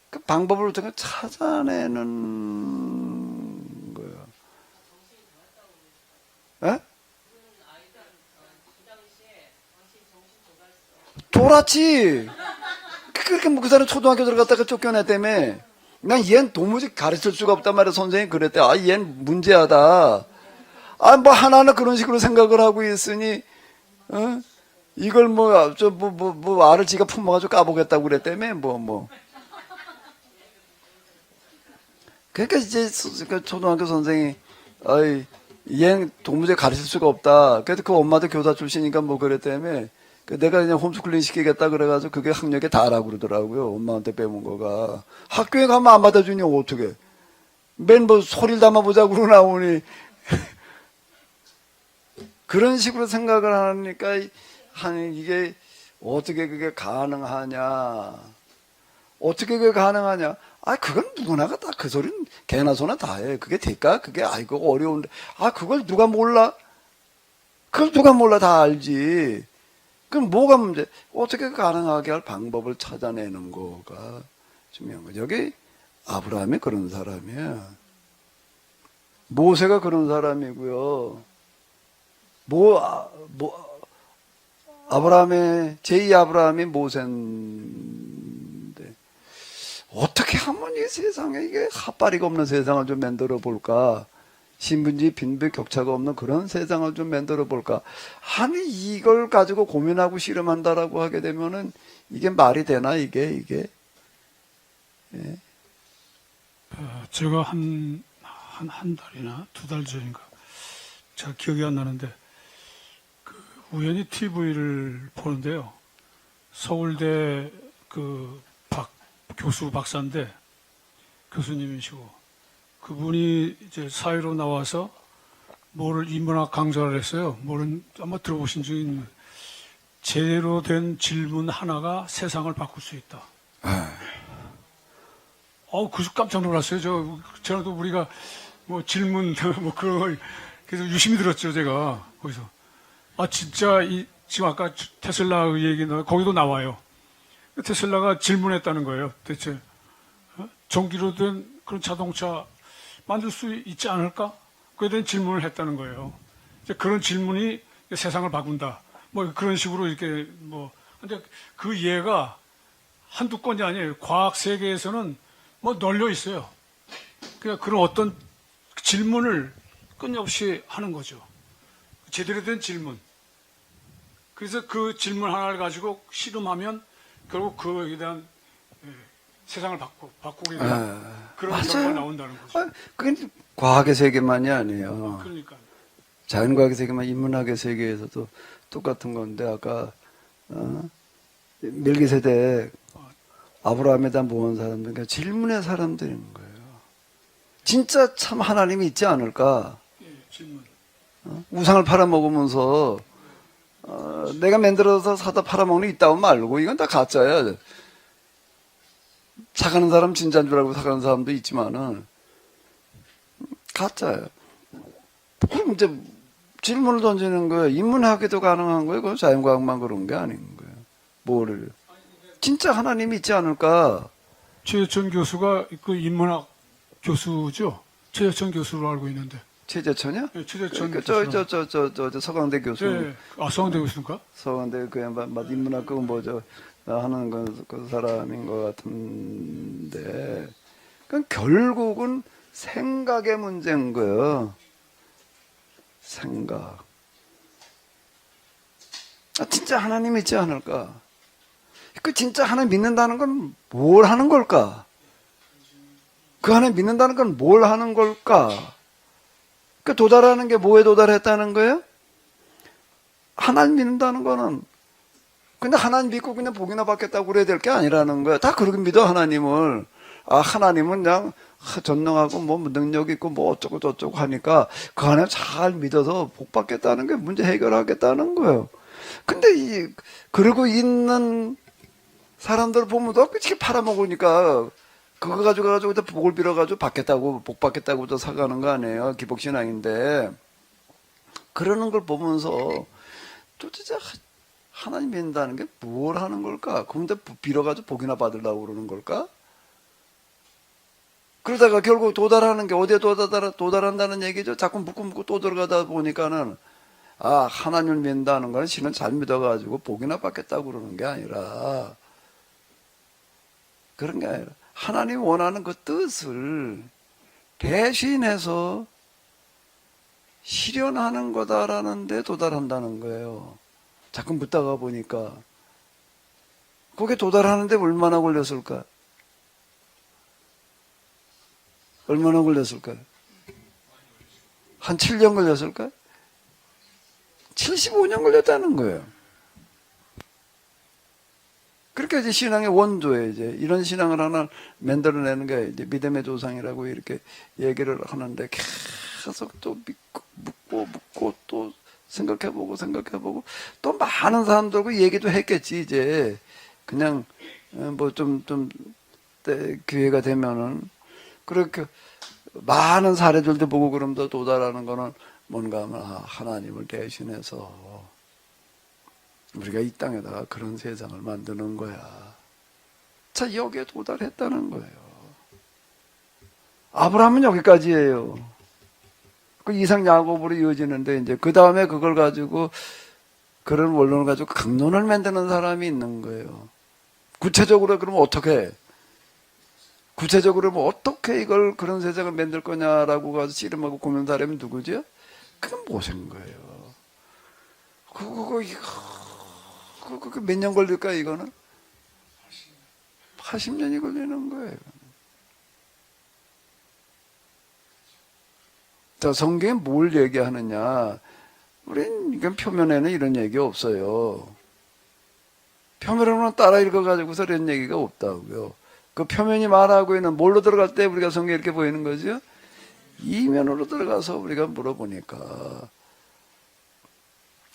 그 방법을 어떻게 찾아내는 거예요. 에? 돌았지. 그렇게 뭐 그 사람 초등학교 들어갔다가 쫓겨냈다며. 난 얘는 도무지 가르칠 수가 없단 말이야. 선생님이 그랬대. 아, 얘는 문제하다. 아, 뭐 하나하나 그런 식으로 생각을 하고 있으니, 어? 이걸 알을 지가 품어가지고 까보겠다고 그랬다며, 그러니까 이제 초등학교 선생이, 아이, 얘는 도무지 가르칠 수가 없다. 그래도 그 엄마도 교사 출신이니까 뭐 그랬다며. 내가 그냥 홈스쿨링 시키겠다 그래가지고 그게 학력에 다라고 그러더라고요. 엄마한테 빼온 거가. 학교에 가면 안 받아주니 어떻게. 맨 소리를 담아보자고 나오니. 그런 식으로 생각을 하니까 이게 어떻게 그게 가능하냐. 어떻게 그게 가능하냐. 아, 그건 누구나가 다 그 소리는 개나 소나 다 해. 그게 될까? 그게 아이고 어려운데. 아, 그걸 누가 몰라? 그걸 누가 몰라 다 알지. 그럼 뭐가 문제? 어떻게 가능하게 할 방법을 찾아내는 거가 중요한 거죠. 여기 아브라함이 그런 사람이야. 모세가 그런 사람이고요. 아브라함의 제2 아브라함이 모세인데 어떻게 하면 이 세상에 이게 핫바리가 없는 세상을 좀 만들어 볼까? 신분지 빈부 격차가 없는 그런 세상을 좀 만들어 볼까? 아니 이걸 가지고 고민하고 실험한다라고 하게 되면은 이게 말이 되나 이게? 예. 제가 한 달이나 2달 전인가 제가 기억이 안 나는데 그 우연히 TV를 보는데요. 서울대 그 교수 박사인데 교수님이시고 그분이 이제 사회로 나와서 뭐를 인문학 강좌를 했어요. 뭐는 아마 들어보신 적이 있는 제대로 된 질문 하나가 세상을 바꿀 수 있다. 그래서 깜짝 놀랐어요. 저도 우리가 뭐 질문 뭐 그런 걸 계속 유심히 들었죠. 제가 거기서 진짜 지금 아까 테슬라 얘기 거기도 나와요. 테슬라가 질문했다는 거예요. 대체 전기로 된 그런 자동차 만들 수 있지 않을까? 그에 대한 질문을 했다는 거예요. 이제 그런 질문이 세상을 바꾼다. 뭐 그런 식으로 이렇게 근데 그 예가 한두 건이 아니에요. 과학 세계에서는 널려 있어요. 그러니까 그런 어떤 질문을 끊임없이 하는 거죠. 제대로 된 질문. 그래서 그 질문 하나를 가지고 실험하면 결국 그에 대한 세상을 바꾸게 되는 그런 결과가 나온다는 거죠. 그건 과학의 세계만이 아니에요. 그러니까. 자연과학의 세계만 인문학의 세계에서도 똑같은 건데 아까 멜기세덱 아브라함에 대한 모은 사람들 그러니까 질문의 사람들인 거예요. 진짜 참 하나님이 있지 않을까? 예, 질문. 우상을 팔아먹으면서 내가 만들어서 사다 팔아먹는 있다고 말고 이건 다 가짜야. 사가는 사람 진짜인 줄 알고 사가는 사람도 있지만은 가짜예요. 그럼 이제 질문을 던지는 거예요. 인문학에도 가능한 거예요. 그건 자연과학만 그런 게 아닌 거예요. 뭐를 진짜 하나님이 있지 않을까? 최재천 교수가 그 인문학 교수죠. 최재천 교수로 알고 있는데. 최재천이야? 네, 최재천 그러니까 저 서강대 교수. 네. 서강대 교수인가? 서강대 그 양반 인문학 그 하는 그 사람인 것 같은데. 그건 결국은 생각의 문제인 거예요. 생각. 진짜 하나님 있지 않을까? 그 진짜 하나님 믿는다는 건 뭘 하는 걸까? 그 하나님 믿는다는 건 뭘 하는 걸까? 그 도달하는 게 뭐에 도달했다는 거예요? 하나님 믿는다는 거는 근데 하나님 믿고 그냥 복이나 받겠다고 그래야 될 게 아니라는 거야. 다 그렇게 믿어 하나님을. 하나님은 그냥 전능하고 능력 있고 어쩌고 저쩌고 하니까 그 안에 잘 믿어서 복 받겠다는 게 문제 해결하겠다는 거예요. 근데 그러고 있는 사람들 보면 또 그렇게 팔아먹으니까 그거 가지고 복을 빌어가지고 받겠다고, 복 받겠다고 또 사가는 거 아니에요. 기복신앙인데. 그러는 걸 보면서 도대체 하나님 믿는다는 게 뭘 하는 걸까? 근데 빌어가지고 복이나 받으려고 그러는 걸까? 그러다가 결국 도달하는 게 어디에 도달한다는 얘기죠. 자꾸 묻고 또 들어가다 보니까는 하나님을 믿는다는 건 신을 잘 믿어가지고 복이나 받겠다고 그러는 게 아니라 그런 게 아니라 하나님 원하는 그 뜻을 대신해서 실현하는 거다라는 데 도달한다는 거예요. 자꾸 묻다가 보니까 거기에 도달하는데 얼마나 걸렸을까? 얼마나 걸렸을까요? 한 7년 걸렸을까요? 75년 걸렸다는 거예요. 그렇게 이제 신앙의 원조에 이제 이런 신앙을 하나 만들어내는 게 이제 믿음의 조상이라고 이렇게 얘기를 하는데 계속 또 묻고 또 생각해보고 또 많은 사람들하고 얘기도 했겠지. 이제 그냥 뭐 좀 기회가 되면은 그렇게 많은 사례들도 보고 그럼 더 도달하는 거는 뭔가 하면 하나님을 대신해서 우리가 이 땅에다가 그런 세상을 만드는 거야. 자, 여기에 도달했다는 거예요. 아브라함은 여기까지예요. 그 이삭 야곱으로 이어지는데 이제 그 다음에 그걸 가지고 그런 원론을 가지고 강론을 만드는 사람이 있는 거예요. 구체적으로 그러면 어떻게 해? 구체적으로 뭐 어떻게 이걸 그런 세상을 만들 거냐라고 가서 씨름하고 고민한 사람이 누구죠? 그건 모세인 거예요. 그거 몇 년 걸릴까 이거는? 80년이 걸리는 거예요. 자, 성경에 뭘 얘기하느냐? 우린 이건 표면에는 이런 얘기 없어요. 표면으로는 따라 읽어가지고서 이런 얘기가 없다고요. 그 표면이 말하고 있는 뭘로 들어갈 때 우리가 성경에 이렇게 보이는 거죠? 이면으로 들어가서 우리가 물어보니까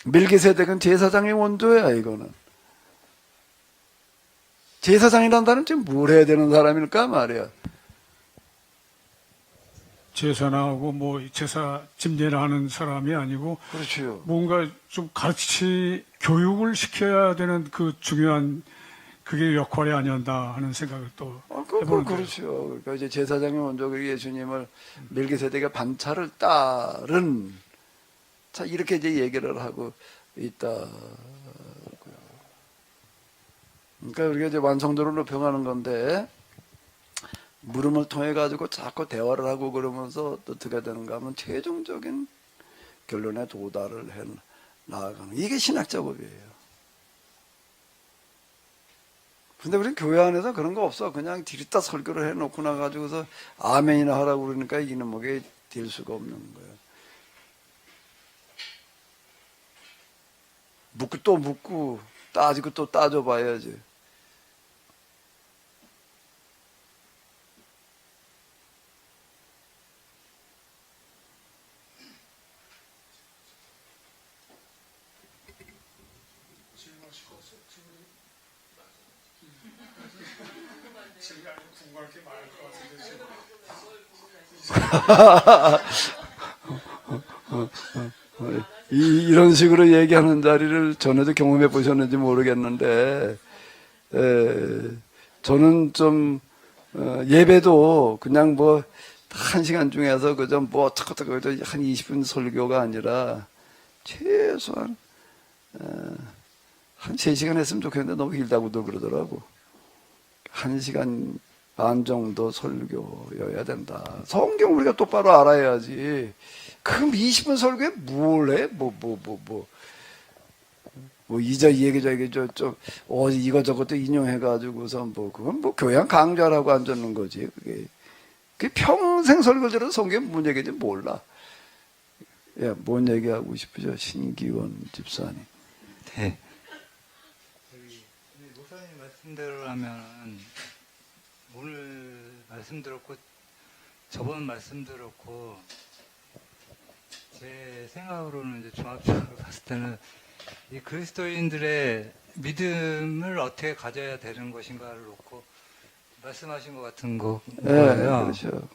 멜기세덱은 제사장의 원조야. 이거는 제사장이라는 단어는 지금 뭘 해야 되는 사람일까 말이야. 제사나하고 뭐 제사 집례를 하는 사람이 아니고 그렇죠. 뭔가 좀 교육을 시켜야 되는 그 중요한 그게 역할이 아니었나 하는 생각을 또 해보는데. 그렇죠. 그러니까 이제 제사장의 원조 예수님을 멜기세덱의 반차를 따른 자 이렇게 이제 얘기를 하고 있다. 그러니까 우리가 이제 완성도를 높여가는 건데 물음을 통해 가지고 자꾸 대화를 하고 그러면서 어떻게 되는가 하면 최종적인 결론에 도달을 해 나아가는 이게 신학 작업이에요. 근데 우리는 교회 안에서 그런 거 없어. 그냥 디리다 설교를 해놓고 나가지고서 아멘이나 하라고 그러니까 이는 뭐게 될 수가 없는 거예요. 묻고 또 묻고 따지고 또 따져봐야지. 이런 식으로 얘기하는 자리를 전에도 경험해 보셨는지 모르겠는데, 저는 좀, 예배도 그냥 뭐, 1시간 중에서 그저 뭐, 어떡하고 한 20분 설교가 아니라, 최소한, 한 3시간 했으면 좋겠는데 너무 길다고도 그러더라고. 1시간 반 정도 설교여야 된다. 성경 우리가 똑바로 알아야지. 그럼 20분 설교에 뭘 해? 이 얘기 이거저것도 인용해가지고서 그건 교양 강좌라고 앉았는 거지. 그게 평생 설교를 들어도 성경에 뭔 얘기인지 몰라. 예, 뭔 얘기하고 싶으죠? 신기원 집사님. 네. 목사님 말씀대로 하면 오늘 말씀 들었고 저번 말씀 들었고 제 생각으로는 이제 종합적으로 봤을 때는 이 그리스도인들의 믿음을 어떻게 가져야 되는 것인가를 놓고 말씀하신 것 같은 거예요. 그렇죠.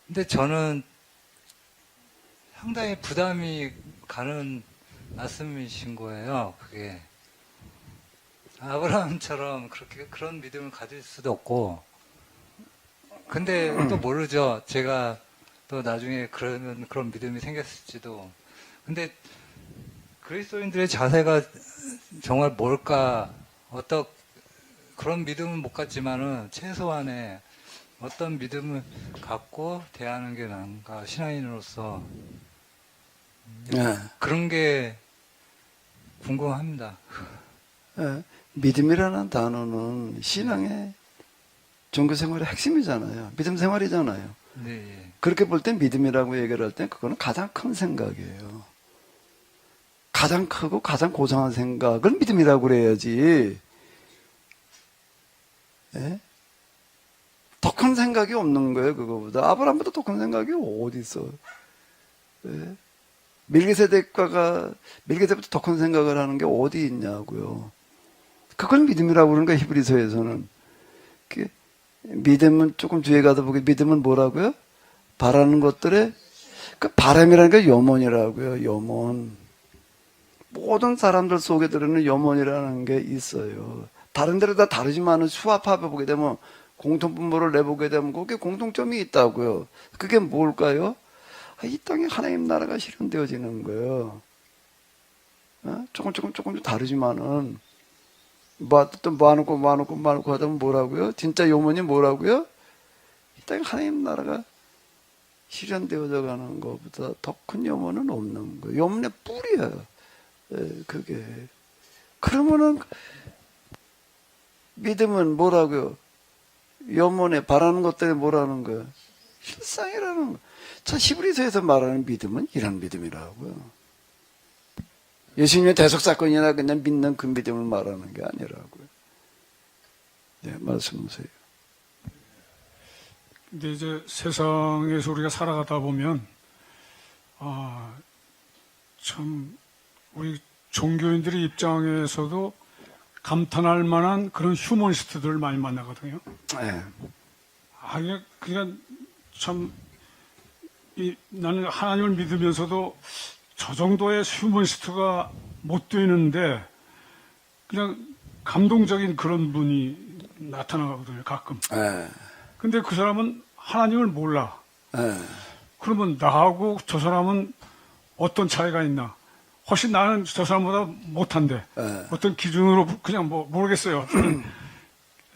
근데 저는 상당히 부담이 가는 말씀이신 거예요. 그게 아브라함처럼 그렇게 그런 믿음을 가질 수도 없고, 근데 또 모르죠. 제가 또 나중에 그러면 그런 믿음이 생겼을지도. 근데 그리스도인들의 자세가 정말 뭘까? 그런 믿음은 못 갖지만은 최소한의 어떤 믿음을 갖고 대하는 게 나은가, 신앙인으로서. 네. 그런 게 궁금합니다. 예, 믿음이라는 단어는 신앙의 종교 생활의 핵심이잖아요. 믿음 생활이잖아요. 네, 예. 그렇게 볼 땐 믿음이라고 얘기를 할 땐 그거는 가장 큰 생각이에요. 가장 크고 가장 고상한 생각을 믿음이라고 그래야지. 예? 더 큰 생각이 없는 거예요, 그거보다. 아브라함보다 더 큰 생각이 어디 있어? 예? 밀기세덱보다 더 큰 생각을 하는 게 어디 있냐고요. 그걸 믿음이라고 그러는 거예요, 히브리서에서는. 믿음은 조금 뒤에 가다 보게 믿음은 뭐라고요? 바라는 것들의 그 바람이라는 게 염원이라고요. 염원. 모든 사람들 속에 들어있는 염원이라는 게 있어요. 다른 데로 다 다르지만 수합해 보게 되면 공통분모를 내보게 되면 거기에 공통점이 있다고요. 그게 뭘까요? 이 땅에 하나님 나라가 실현되어지는 거예요. 조금 다르지만은 또 많고 하다 보면 뭐라고요? 진짜 염원이 뭐라고요? 이 땅에 하나님 나라가 실현되어져 가는 것보다 더 큰 염원은 없는 거예요. 염원의 뿌리예요. 그게. 그러면은 믿음은 뭐라고요? 염원에 바라는 것 때문에 뭐라는 거예요? 실상이라는 거예요. 자, 히브리서에서 말하는 믿음은 이런 믿음이라고요. 예수님의 대속사건이나 그냥 믿는 그 믿음을 말하는 게 아니라고요. 네, 말씀하세요. 근데 이제 세상에서 우리가 살아가다 보면, 참, 우리 종교인들의 입장에서도 감탄할 만한 그런 휴머니스트들을 많이 만나거든요. 네. 그냥 참, 나는 하나님을 믿으면서도 저 정도의 휴머니스트가 못 되는데, 그냥 감동적인 그런 분이 나타나거든요, 가끔. 네. 근데 그 사람은 하나님을 몰라. 네. 그러면 나하고 저 사람은 어떤 차이가 있나? 훨씬 나는 저 사람보다 못한데 네. 어떤 기준으로 그냥 모르겠어요.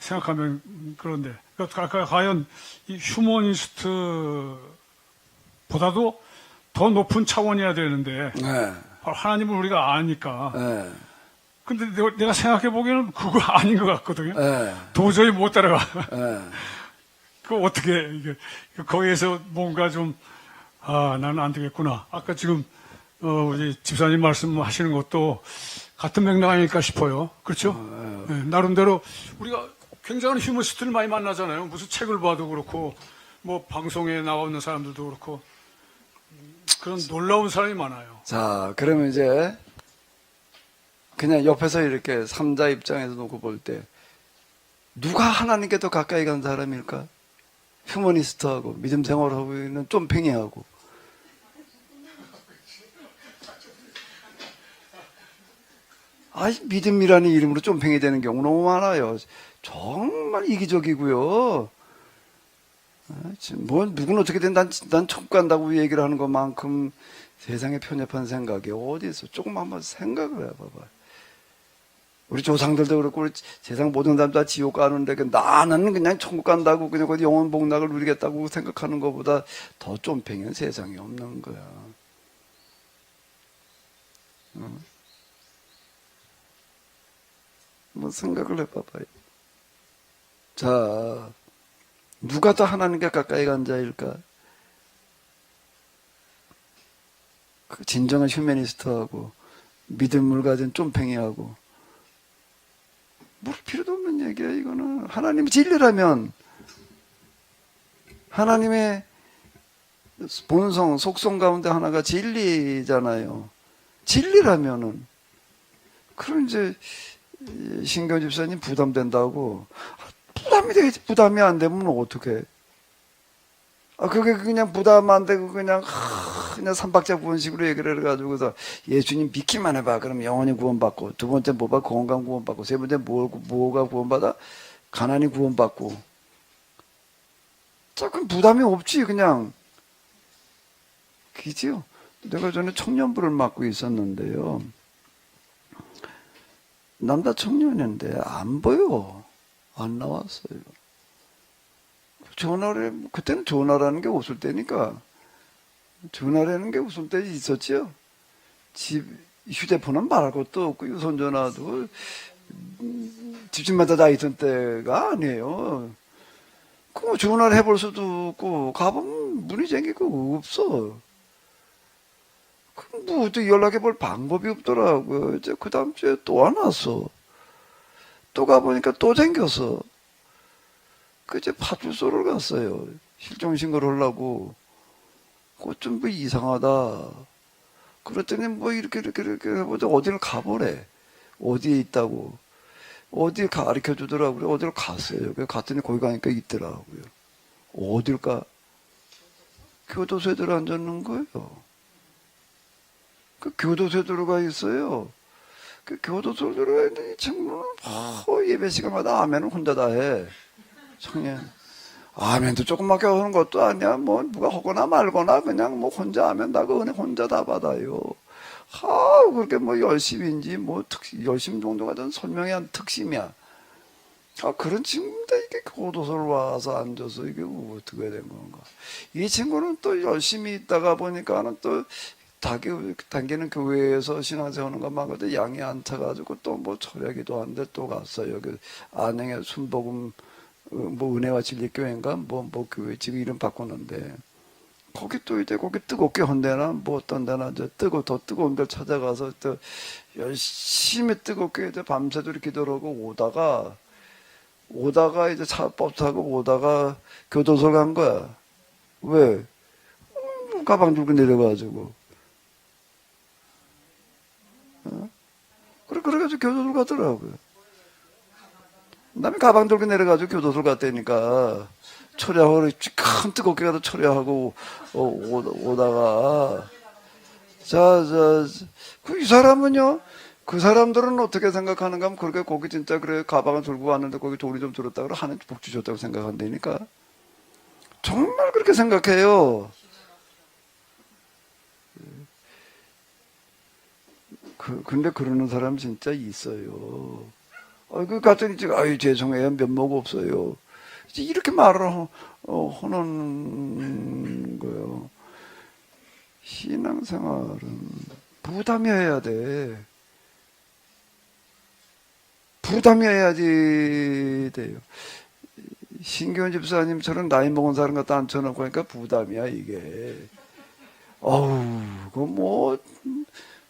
생각하면 그런데 그러니까 과연 이 휴머니스트보다도 더 높은 차원이어야 되는데 네. 바로 하나님을 우리가 아니까. 네. 근데 내가 생각해 보기에는 그거 아닌 것 같거든요. 네. 도저히 못 따라가. 네. 그 어떻게 이게 거기에서 뭔가 좀 나는 안 되겠구나. 아까 지금 우리 집사님 말씀하시는 것도 같은 맥락 아닐까 싶어요. 그렇죠? 네, 나름대로 우리가 굉장한 휴머니스트를 많이 만나잖아요. 무슨 책을 봐도 그렇고 뭐 방송에 나와 있는 사람들도 그렇고 그런 놀라운 사람이 많아요. 자, 그러면 이제 그냥 옆에서 이렇게 삼자 입장에서 놓고 볼 때 누가 하나님께 더 가까이 간 사람일까? 휴머니스트하고 믿음 생활하고 있는 쫌팽이하고. 믿음이라는 이름으로 쫌팽이 되는 경우 너무 많아요. 정말 이기적이고요. 누구는 어떻게든 난 천국 간다고 얘기를 하는 것만큼 세상에 편협한 생각이 어디 있어. 조금 한번 생각을 해봐봐. 우리 조상들도 그렇고 우리 세상 모든 사람 다 지옥 가는데 나는 그냥 천국 간다고 그냥 거기 영원 복락을 누리겠다고 생각하는 것보다 더 쫌팽이는 세상에 없는 거야. 뭐 생각을 해봐봐요. 자, 누가 더 하나님께 가까이 간 자일까? 그 진정한 휴머니스트하고 믿음을 가진 쫌팽이하고. 물을 필요도 없는 얘기야. 이거는 하나님의 진리라면, 하나님의 본성, 속성 가운데 하나가 진리잖아요. 진리라면은. 그럼 이제 신경 집사님 부담된다고 부담이 되겠지. 부담이 안 되면 어떡해. 그게 그냥 부담 안 되고 그냥 삼박자구원식으로 얘기를 해가지고서 예수님 믿기만 해봐. 그럼 영원히 구원받고, 두 번째 뭐가 건강 구원받고, 세 번째 뭐가 구원받아? 가난이 구원받고. 자, 그럼 부담이 없지, 그냥. 그지요? 내가 전에 청년부를 맡고 있었는데요. 남자 청년인데 안 보여. 안 나왔어요. 전화를, 그때는 전화라는 게 없을 때니까. 전화라는 게 없을 때 있었지요. 집, 휴대폰은 말할 것도 없고, 유선전화도 집집마다 다 있던 때가 아니에요. 그 전화를 해볼 수도 없고, 가보면 문이 잠기고 없어. 뭐, 또 연락해볼 방법이 없더라고요. 이제 그 다음 주에 또 안 왔어. 또 가보니까 또 잠겼어. 그 이제 파출소를 갔어요. 실종신고를 하려고. 그것 좀 뭐 이상하다. 그랬더니 뭐 이렇게 해보자. 어디를 가보래. 어디에 있다고. 어딜 가르쳐 주더라고요. 어디를 갔어요. 그래서 갔더니 거기 가니까 있더라고요. 어딜까? 교도소에 들어앉았는 거예요. 그 교도소에 들어가 있어요. 그 교도소에 들어가 있는데 이 친구는 예배 시간마다 아멘을 혼자 다 해. 청년. 아멘도 조그맣게 하는 것도 아니야. 뭐 누가 하거나 말거나 그냥 뭐 혼자 아멘 다고 은혜 혼자 다 받아요. 그렇게 뭐 열심인지 뭐 열심 정도가 좀 설명이 한 특심이야. 그런 친구인데 이게 교도소를 와서 앉아서 이게 어떻게 된 건가. 이 친구는 또 열심히 있다가 보니까는 또 당기는 교회에서 신앙생활 하는 것만 해도 양이 안 차가지고 또 뭐 철야기도 하는데 또 갔어요. 그 안양에 순복음 뭐 은혜와 진리교회인가 뭐 교회 지금 이름 바꿨는데 거기 또 이제 거기 뜨겁게 헌데나 뭐 어떤 데나 이제 더 뜨거운 데를 찾아가서 또 열심히 뜨겁게 이제 밤새도록 기도를 하고 오다가 이제 차 버스 타고 오다가 교도소 간 거야. 왜? 가방 들고 내려가지고. 그래가지고 교도소 가더라고요. 남이 가방 들고 내려가지고 교도소 갔다니까. 철야하고, 큰 뜨겁게 가서 철야하고, 오다가. 이 사람은요, 그 사람들은 어떻게 생각하는가 하면, 그렇게 거기 진짜 그래, 가방을 들고 왔는데 거기 돈이 좀 들었다 그래, 하나님 복주 줬다고 생각한다니까. 정말 그렇게 생각해요. 근데 그러는 사람 진짜 있어요. 갔더니 지금, 죄송해요. 면목 없어요. 이렇게 말을 하는 거예요. 신앙생활은 부담이어야 돼. 부담이어야지 돼요. 신교원 집사님처럼 나이 먹은 사람 갖다 앉혀놓고 하니까 부담이야, 이게.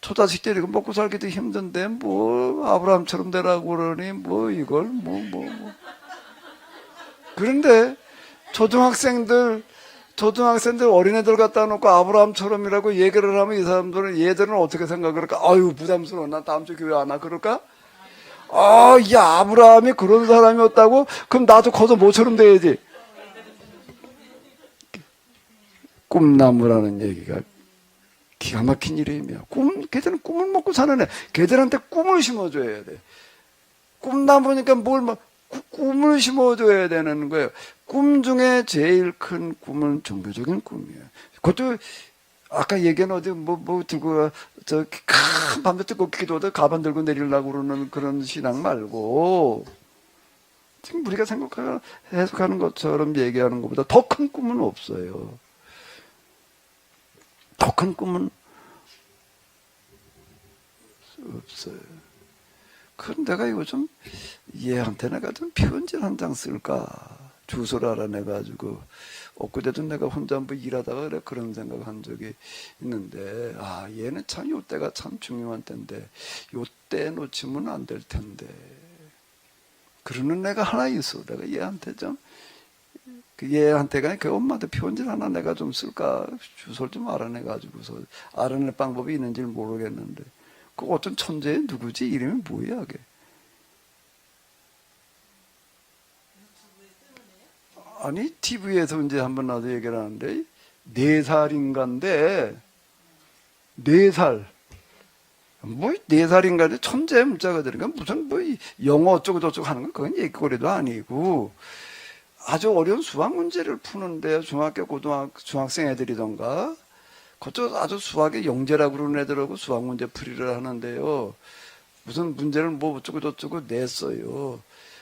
초자식 때리고 먹고 살기도 힘든데, 아브라함처럼 되라고 그러니, 이걸, 그런데, 초등학생들 어린애들 갖다 놓고 아브라함처럼이라고 얘기를 하면 이 사람들은 얘들은 어떻게 생각할까? 부담스러워. 나 다음 주 교회 안 와. 그럴까? 이 아브라함이 그런 사람이었다고? 그럼 나도 커서 모처럼 돼야지. 꿈나무라는 얘기가 기가 막힌 이름이야. 걔들은 꿈을 먹고 사는 애. 걔들한테 꿈을 심어줘야 돼. 꿈나무니까 꿈을 심어줘야 되는 거예요. 꿈 중에 제일 큰 꿈은 종교적인 꿈이에요. 그것도 아까 얘기한 어디 들고 큰 밤에 뜨겁게 기도하다 가방 들고 내리려고 그러는 그런 신앙 말고 지금 우리가 해석하는 것처럼 얘기하는 것보다 더 큰 꿈은 없어요. 더 큰 꿈은 없어요. 그럼 내가 이거 좀 얘한테 내가 좀 편지를 한 장 쓸까? 주소를 알아내가지고 엊그제도 내가 혼자 한번 일하다가 그런 생각한 적이 있는데 얘는 참 요때가 참 중요한 때인데 요때 놓치면 안 될 텐데 그러는 내가 하나 있어. 내가 얘한테 얘한테가 그 엄마한테 편지를 하나 내가 좀 쓸까? 주소를 좀 알아내가지고서 알아낼 방법이 있는지 모르겠는데 그 어떤 천재의 누구지? 이름이 뭐야, 그게? 아니 TV에서 이제 한번 나도 얘기를 하는데 4살인가인데 4살 뭐 4살인가인데 천재 문자가 되니까 무슨 뭐 영어 어쩌고 저쩌고 하는 건 그건 얘기거리도 아니고 아주 어려운 수학 문제를 푸는데 중학교 중학생 애들이던가 그쪽 아주 수학의 영재라고 그러는 애들하고 수학 문제 풀이를 하는데요. 무슨 문제를 뭐 어쩌고 저쩌고 냈어요.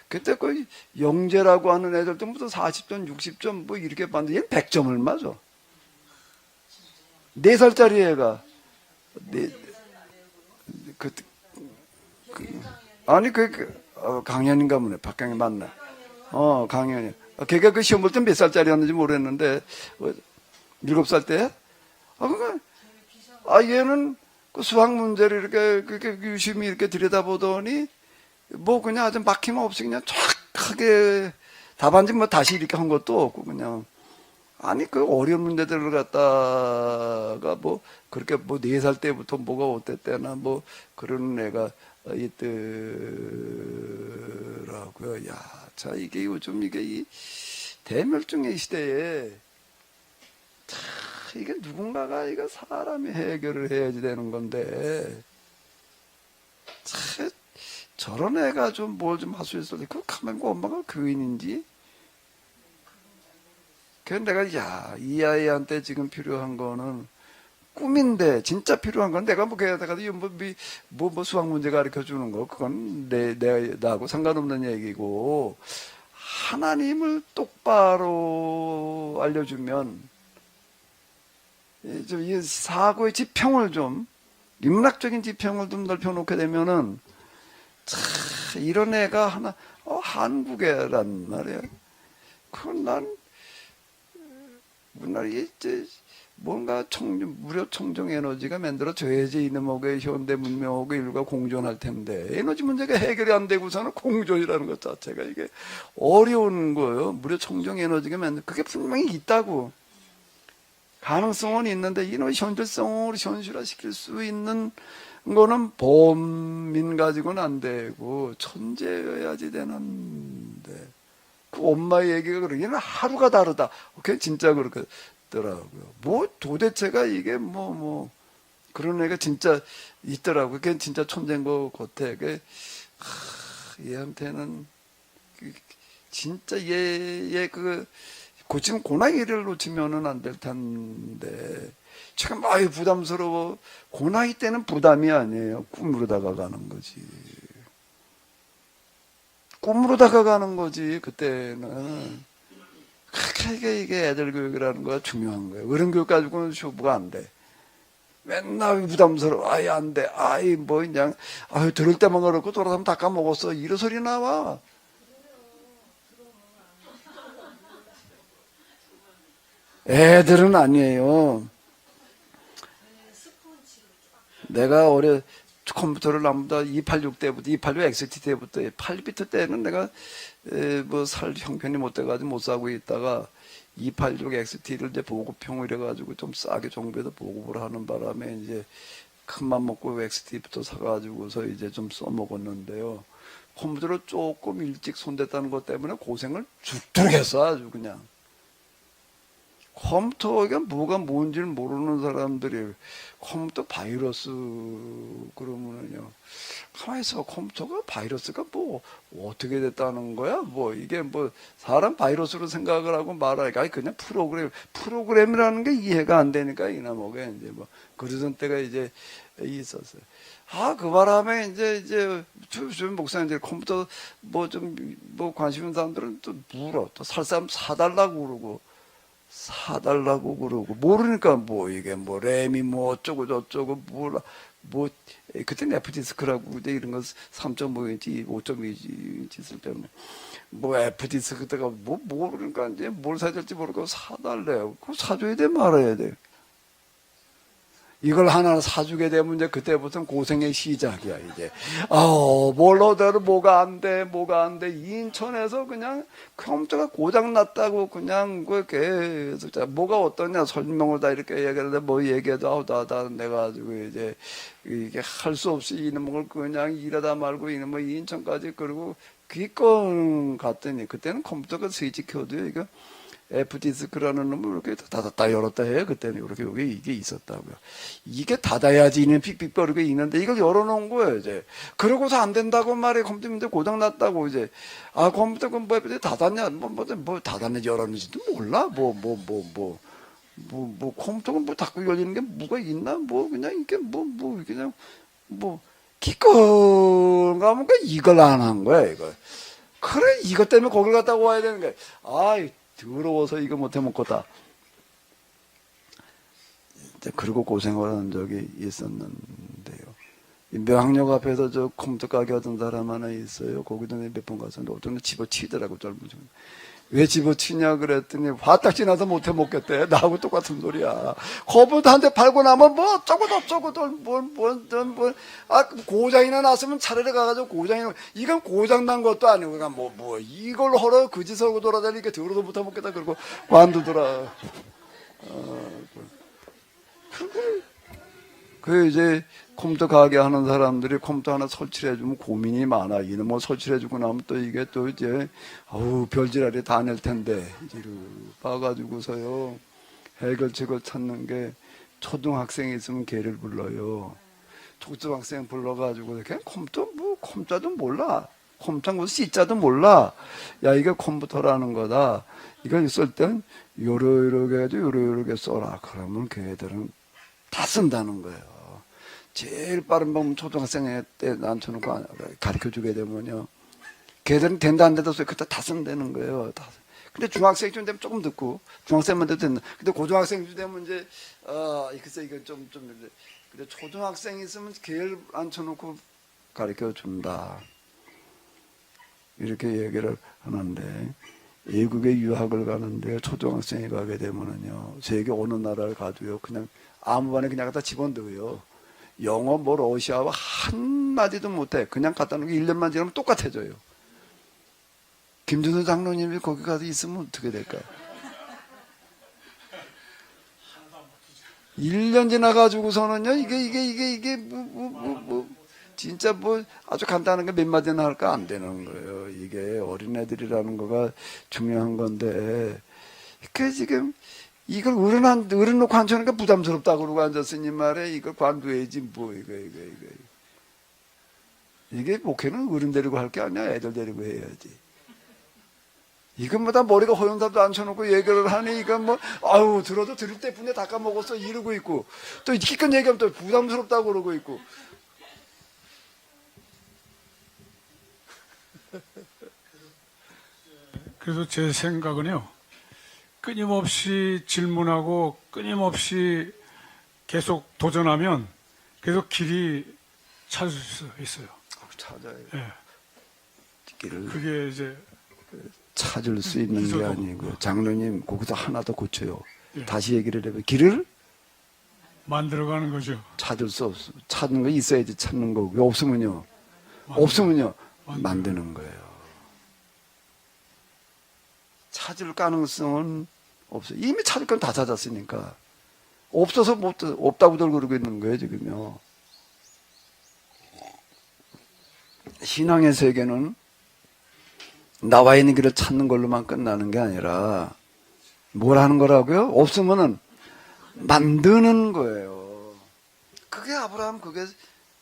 그때 그 영재라고 하는 애들도 무슨 40점, 60점 뭐 이렇게 봤는데 얘는 100점을 맞아. 4살짜리 애가. 아니, 강연인가 보네. 박강현 맞나? 강연이. 걔가 그 시험 볼 때 몇 살짜리였는지 모르겠는데, 7살 때? 얘는 그 수학 문제를 이렇게 유심히 이렇게 들여다보더니, 뭐 그냥 아주 막힘없이 그냥 정확하게 답안지 뭐 다시 이렇게 한 것도 없고 그냥 아니 그 어려운 문제들을 갖다가 뭐 그렇게 뭐 4살 때부터 뭐가 어땠대나 뭐 그런 애가 있더라고요. 야, 자 이게 요즘 이게 이 대멸종의 시대에 참 이게 누군가가 이거 사람이 해결을 해야지 되는 건데 참 저런 애가 좀 뭘 좀 할 수 있었는데 그 가만 그 엄마가 교인인지 그래서 내가 이 아이한테 지금 필요한 거는 꿈인데 진짜 필요한 건 내가 뭐 걔한테가 뭐 수학 문제 가르쳐 주는 거 그건 나하고 상관없는 얘기고 하나님을 똑바로 알려주면 이 사고의 지평을 좀 인문학적인 지평을 좀 넓혀놓게 되면은 참 이런 애가 하나 한국애란 말이야. 그건 난 우리나라에 이제 뭔가 무료 청정 에너지가 만들어져야지 이놈하고 현대 문명하고 인류가 공존할 텐데 에너지 문제가 해결이 안 되고서는 공존이라는 것 자체가 이게 어려운 거예요. 무료 청정 에너지가 그게 분명히 있다고 가능성은 있는데 이놈의 현실성으로 현실화시킬 수 있는 거는 범민 가지고는 안 되고 천재여야지 되는데 그 엄마의 얘기가 그러기는 하루가 다르다. 그게 진짜 그렇더라고요. 뭐 도대체가 이게 뭐 그런 애가 진짜 있더라고요. 그게 진짜 천재인 것 같아. 얘한테는 진짜 얘 지금 고나이를 놓치면은 안 될 텐데 지금 부담스러워. 고나이 때는 부담이 아니에요. 꿈으로 다가가는 거지. 꿈으로 다가가는 거지. 그때는 이게 애들 교육이라는 거가 중요한 거예요. 어른 교육 가지고는 쇼부가 안 돼. 맨날 부담스러워. 안 돼. 뭐 그냥 들을 때만 그렇고 돌아서면 다 까먹었어. 이런 소리 나와. 애들은 아니에요. 내가 컴퓨터를 나보다 286 때부터, 286 XT 때부터, 8비트 때는 내가 뭐 살 형편이 못 돼가지고 못 사고 있다가 286 XT를 이제 보급형을 이래가지고 좀 싸게 정부에서 보급을 하는 바람에 이제 큰맘 먹고 XT부터 사가지고서 이제 좀 써먹었는데요. 컴퓨터를 조금 일찍 손댔다는 것 때문에 고생을 죽도록 했어, 아주 그냥. 컴퓨터가 뭐가 뭔지를 모르는 사람들이 컴퓨터 바이러스 그러면은요 가만히 있어. 컴퓨터가 바이러스가 뭐 어떻게 됐다는 거야? 뭐 이게 뭐 사람 바이러스로 생각을 하고 말하니까 그냥 프로그램이라는 게 이해가 안 되니까 이나뭐게 이제 뭐 그러던 때가 이제 있었어요. 그 바람에 이제 주변 목사님들 컴퓨터 뭐 관심 있는 사람들은 또 물어. 또 살 사람 사달라고 그러고 모르니까 뭐 이게 뭐 램이 뭐 어쩌고 저쩌고 뭐 그때는 F디스크라고 이런 거 3.5인치 5.2인치 있을 때는 뭐 F디스크 때가 뭐 모르니까 이제 뭘 사야 될지 모르고 사달래요. 그거 사줘야 돼 말아야 돼. 이걸 하나 사주게 되면 이제 그때부터는 고생의 시작이야, 이제. 뭘로대로 뭐가 안 돼. 인천에서 그냥 컴퓨터가 고장났다고 그냥 계속 뭐가 어떠냐 설명을 다 이렇게 얘기하는데 뭐 얘기해도 다 내가지고 이제 이게 할 수 없이 이놈을 그냥 일하다 말고 이놈을 인천까지 그리고 기껏 갔더니 그때는 컴퓨터가 스위치 켜도요. 이거 F디스크라는 놈을 이렇게 닫았다 열었다 해요. 그때는 이렇게 여기 이게 있었다고요. 이게 닫아야지 이는 삑삑거리고 있는데 이걸 열어놓은 거예요. 이제 그러고서 안 된다고 말해. 컴퓨터 고장 났다고 이제 컴퓨터가 뭐 닫았냐 뭐 닫았는지 열었는지도 몰라. 컴퓨터가 뭐 닫고 열리는 게 뭐가 있나 뭐 그냥 이게 그냥 기껏 가면 이걸 안 한 거야 이걸. 그래 이것 때문에 거길 갔다 와야 되는 거야. 아이 더러워서 이거 못해 먹겠다. 그리고 고생을 한 적이 있었는데요. 명학역 앞에서 저 컴퓨터 가게 하던 사람 하나 있어요. 거기도 몇 번 갔었는데 어떤 애 집어치더라고. 젊은 중. 왜 집어치냐 그랬더니 화딱 지나서 못해 먹겠대. 나하고 똑같은 소리야. 컴퓨터 한 대 팔고 나면 뭐 어쩌고저쩌고 고장이나 났으면 차라리 가가지고 고장이나 이건 고장 난 것도 아니고 그냥 이걸 허러 그짓 하고 돌아다니니까 더러도 못해 먹겠다 그러고 관두더라. 그 이제 컴퓨터 가게 하는 사람들이 컴퓨터 하나 설치를 해주면 고민이 많아. 이놈 뭐 설치를 해주고 나면 또 이게 또 이제 별지랄이 다 낼 텐데 이를 봐가지고서요 해결책을 찾는 게 초등학생이 있으면 걔를 불러요. 초등학생 불러가지고 그냥 컴퓨터 컴자도 몰라. 컴퓨터 무슨 C자도 몰라. 야 이게 컴퓨터라는 거다. 이걸 쓸 땐 요렇게 해가지고 요렇게 써라. 그러면 걔들은 다 쓴다는 거예요. 제일 빠른 방법 초등학생 때 앉혀놓고 가르쳐주게 되면요. 걔들은 된다 안 된다 소리 그때 다 쓴다는 거예요. 다. 근데 중학생쯤 되면 조금 듣고 중학생만 돼도 된다. 근데 고등학생쯤 되면 이제 글쎄 이거 좀 근데 초등학생 있으면 걔를 앉혀놓고 가르쳐준다. 이렇게 얘기를 하는데 외국에 유학을 가는데 초등학생이 가게 되면은요. 세계 어느 나라를 가도요. 그냥 아무 반에 그냥 갖다 집어넣어요. 영어 러시아어 한마디도 못해. 그냥 갖다 놓고 1년만 지나면 똑같아져요. 김준호 장로님이 거기 가서 있으면 어떻게 될까요? 1년 지나가지고서는요, 이게 진짜 아주 간단한 게 몇 마디나 할까 안 되는 거예요. 이게 어린애들이라는 거가 중요한 건데, 그 지금 이걸 어른 놓고 앉혀놓으니까 부담스럽다고 그러고 앉았으니 말에 이걸 관두해야지 이게 목회는 어른 데리고 할 게 아니야. 애들 데리고 해야지. 이건 다 머리가 허용사도 앉혀놓고 얘기를 하니 이건 들어도 들을 때 분에 다 까먹었어 이러고 있고 또 기껏 얘기하면 또 부담스럽다고 그러고 있고 그래서 제 생각은요. 끊임없이 질문하고 끊임없이 계속 도전하면 계속 길이 찾을 수 있어요. 찾아요. 예. 길을 그게 이제 찾을 수 있는 게 아니고 장로님 거기서 하나 더 고쳐요. 예. 다시 얘기를 해봐. 길을 만들어가는 거죠. 찾을 수 없어. 찾는 거 있어야지 찾는 거고 없으면요. 만드는 거예요. 찾을 가능성은 없어요. 이미 찾을 건 다 찾았으니까. 없어서 없다고들 그러고 있는 거예요, 지금요. 신앙의 세계는 나와 있는 길을 찾는 걸로만 끝나는 게 아니라 뭘 하는 거라고요? 없으면은 만드는 거예요. 그게 아브라함, 그게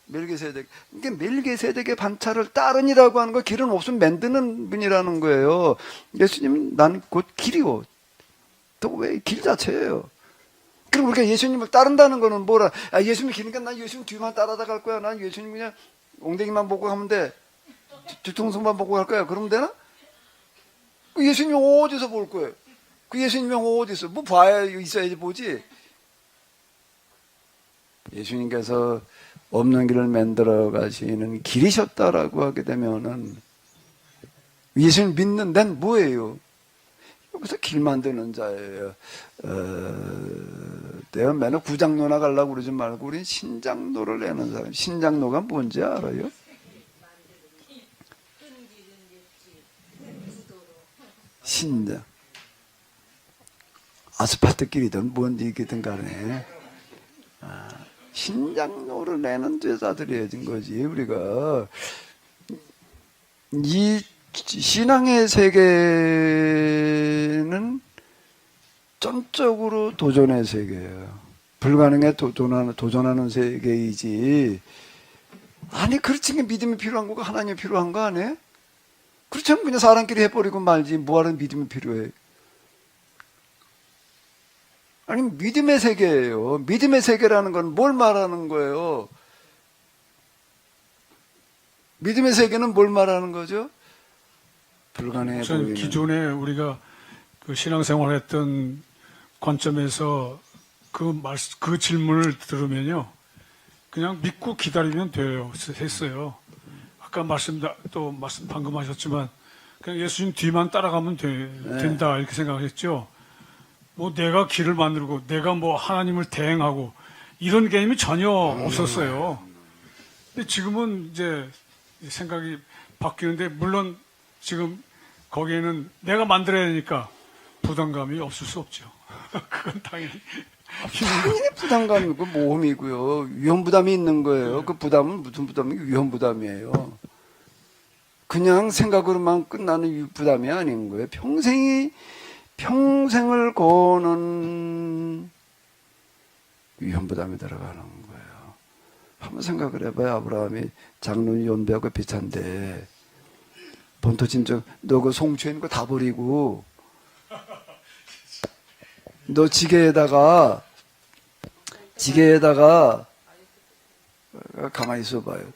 멜기세덱. 이게 멜기세덱의 반차를 따르니라고 하는 거 길은 없으면 만드는 분이라는 거예요. 예수님 난 곧 길이고 또 왜 길 자체예요. 그럼 우리가 예수님을 따른다는 거는 뭐라? 예수님이 길이니까 난 예수님 뒤만 따라다 갈 거야. 난 예수님 그냥 엉덩이만 보고 가면 돼. 뒤통수만 보고 갈 거야. 그러면 되나? 그 예수님이 어디서 볼 거예요? 그 예수님이 어디 있어? 봐야 있어야지 보지. 예수님께서 없는 길을 만들어 가시는 길이셨다라고 하게 되면은 예수님 믿는 데는 뭐예요? 여기서 길 만드는 자예요. 내가 맨날 구장로나 가려고 그러지 말고 우린 신장로를 내는 사람. 신장로가 뭔지 알아요? 신장. 아스팔트 길이든 뭔 길이든 간에 신장로를 내는 제자들이 해진 거지. 우리가 이 신앙의 세계는 전적으로 도전의 세계예요. 불가능에 도전하는 세계이지. 아니, 그렇지. 믿음이 필요한 거고 하나님이 필요한 거 아니에요? 그렇지 않으면 그냥 사람끼리 해버리고 말지. 뭐하러 믿음이 필요해? 아니, 믿음의 세계예요. 믿음의 세계라는 건 뭘 말하는 거예요? 믿음의 세계는 뭘 말하는 거죠? 불가능해 보이는. 기존에 우리가 그 신앙생활했던 관점에서 그 질문을 들으면요, 그냥 믿고 기다리면 돼요. 했어요. 아까 방금 하셨지만 그냥 예수님 뒤만 따라가면 된다 이렇게 생각했죠. 뭐 내가 길을 만들고 내가 뭐 하나님을 대행하고 이런 개념이 전혀 없었어요. 근데 지금은 이제 생각이 바뀌는데, 물론 지금 거기에는 내가 만들어야 되니까 부담감이 없을 수 없죠. 그건 당연히 부담감이고 모험이고요. 위험 부담이 있는 거예요. 그 부담은 무슨 부담이고 위험 부담이에요. 그냥 생각으로만 끝나는 부담이 아닌 거예요. 평생을 거는 위험 부담이 들어가는 거예요. 한번 생각을 해봐요. 아브라함이 장로님 연배하고 비슷한데 본토 진짜 너 그 송추에 있는 거 다 버리고 너 지게에다가 가만히 있어봐요.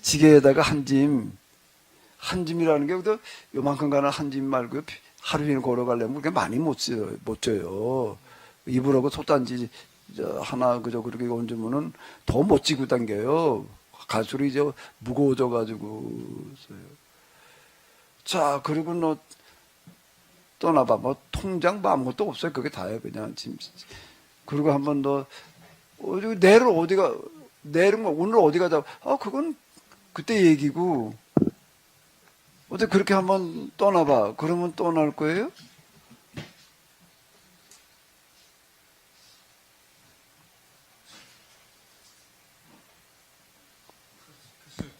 지게에다가 한 짐이라는 게 요만큼 가는 한 짐 말고 하루 종일 걸어가려면 그렇게 많이 못 져요. 이불하고 솥단지 하나 그렇게 얹으면은 더 못 지고 당겨요. 갈수록 이제 무거워져 가지고. 자, 그리고 너 떠나봐. 뭐 통장 뭐 아무것도 없어요. 그게 다예요. 그냥 짐. 그리고 한 번 더 내일 오늘 어디 가자. 그건 그때 얘기고. 어떻게 그렇게 한번 떠나봐. 그러면 떠날 거예요?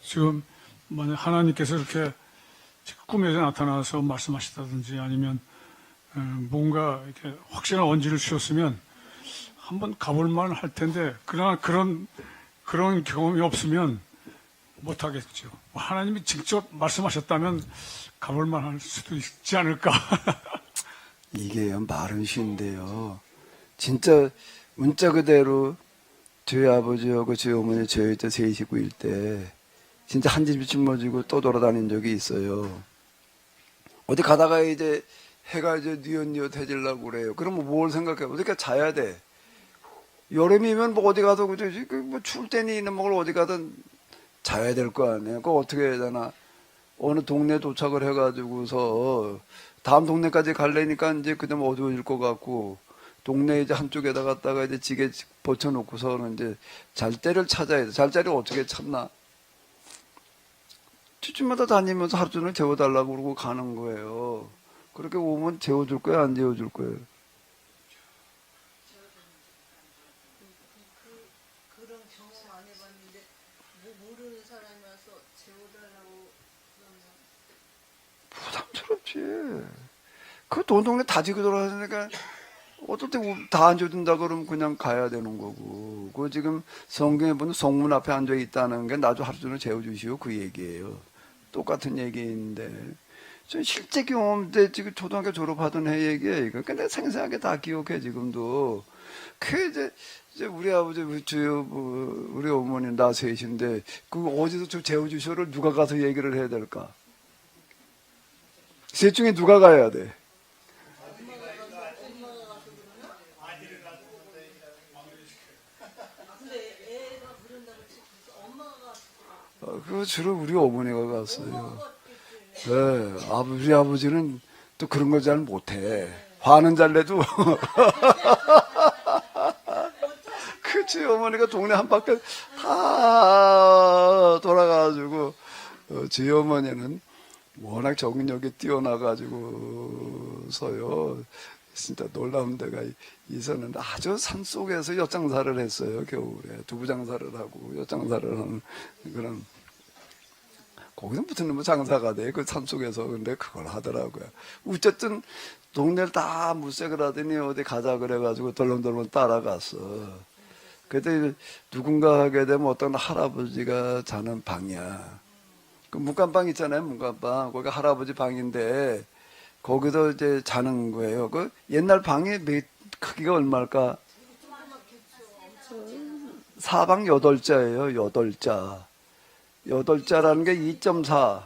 지금 만약 하나님께서 이렇게 꿈에서 나타나서 말씀하시다든지 아니면 뭔가 이렇게 확실한 언지를 주셨으면 한번 가볼만 할 텐데, 그러나 그런 경험이 없으면 못 하겠죠. 하나님이 직접 말씀하셨다면 가볼만 할 수도 있지 않을까. 이게요, 말은 쉬운데요. 진짜 문자 그대로 저희 아버지하고 저희 어머니 저희 때 세 식구일 때 진짜 한 집이 짊어지고 또 돌아다닌 적이 있어요. 어디 가다가 이제 해가 이제 뉘엿뉘엿해지려고 그래요. 그러면 뭘 생각해요? 어디가 자야 돼. 여름이면 뭐 어디 가도 그저지 뭐 추울 때니 있는 먹을 어디 가든 자야 될 거 아니에요. 그거 어떻게 해야 되나? 어느 동네 도착을 해가지고서 다음 동네까지 가려니까 이제 그다음 어두워질 것 같고, 동네 이제 한쪽에다 갔다가 이제 지게 버텨놓고서는 이제 잘 때를 찾아야 돼. 잘 자리를 어떻게 찾나? 집집마다 다니면서 하루 종일 재워달라고 그러고 가는 거예요. 그렇게 오면 재워줄 거예요? 안 재워줄 거예요? 그런 경험 안 해봤는데 모르는 사람이 와서 재워달라고 그러면 부담스럽지. 그 돈 동네 다 지고 돌아다니니까 어떨 때 다 앉아준다 그러면 그냥 가야 되는 거고. 그 지금 성경에 보면 성문 앞에 앉아 있다는 게 나도 하루 종일 재워주시오 그 얘기예요. 똑같은 얘기인데, 저 실제 경험 때 지금 초등학교 졸업하던 해 얘기예요. 이거 근데 생생하게 다 기억해 지금도. 그 이제 우리 아버지, 우리 어머니 나 셋인데 그 어디서 저 재워주시오를 누가 가서 얘기를 해야 될까? 셋 중에 누가 가야 돼? 그거 주로 우리 어머니가 갔어요. 네, 우리 아버지는 또 그런 걸 잘 못해. 화는 잘 내도. 그치, 어머니가 동네 한 바퀴 다 돌아가가지고, 저희 어머니는 워낙 적응력이 뛰어나가지고서요. 진짜 놀라운 데가 있었는데 아주 산속에서 엿장사를 했어요. 겨울에 두부 장사를 하고 엿장사를 하는 그런. 거기서 무슨 놈의 장사가 돼, 그 산속에서. 근데 그걸 하더라고요. 어쨌든 동네를 다 물색을 하더니 어디 가자 그래가지고 덜렁덜렁 따라갔어. 그때 누군가 하게 되면 어떤 할아버지가 자는 방이야. 그 문간방 있잖아요, 문간방. 거기 할아버지 방인데 거기서 이제 자는 거예요. 그 옛날 방이 크기가 얼마일까? 사방 8자예요, 8자. 8자라는 게 2.4.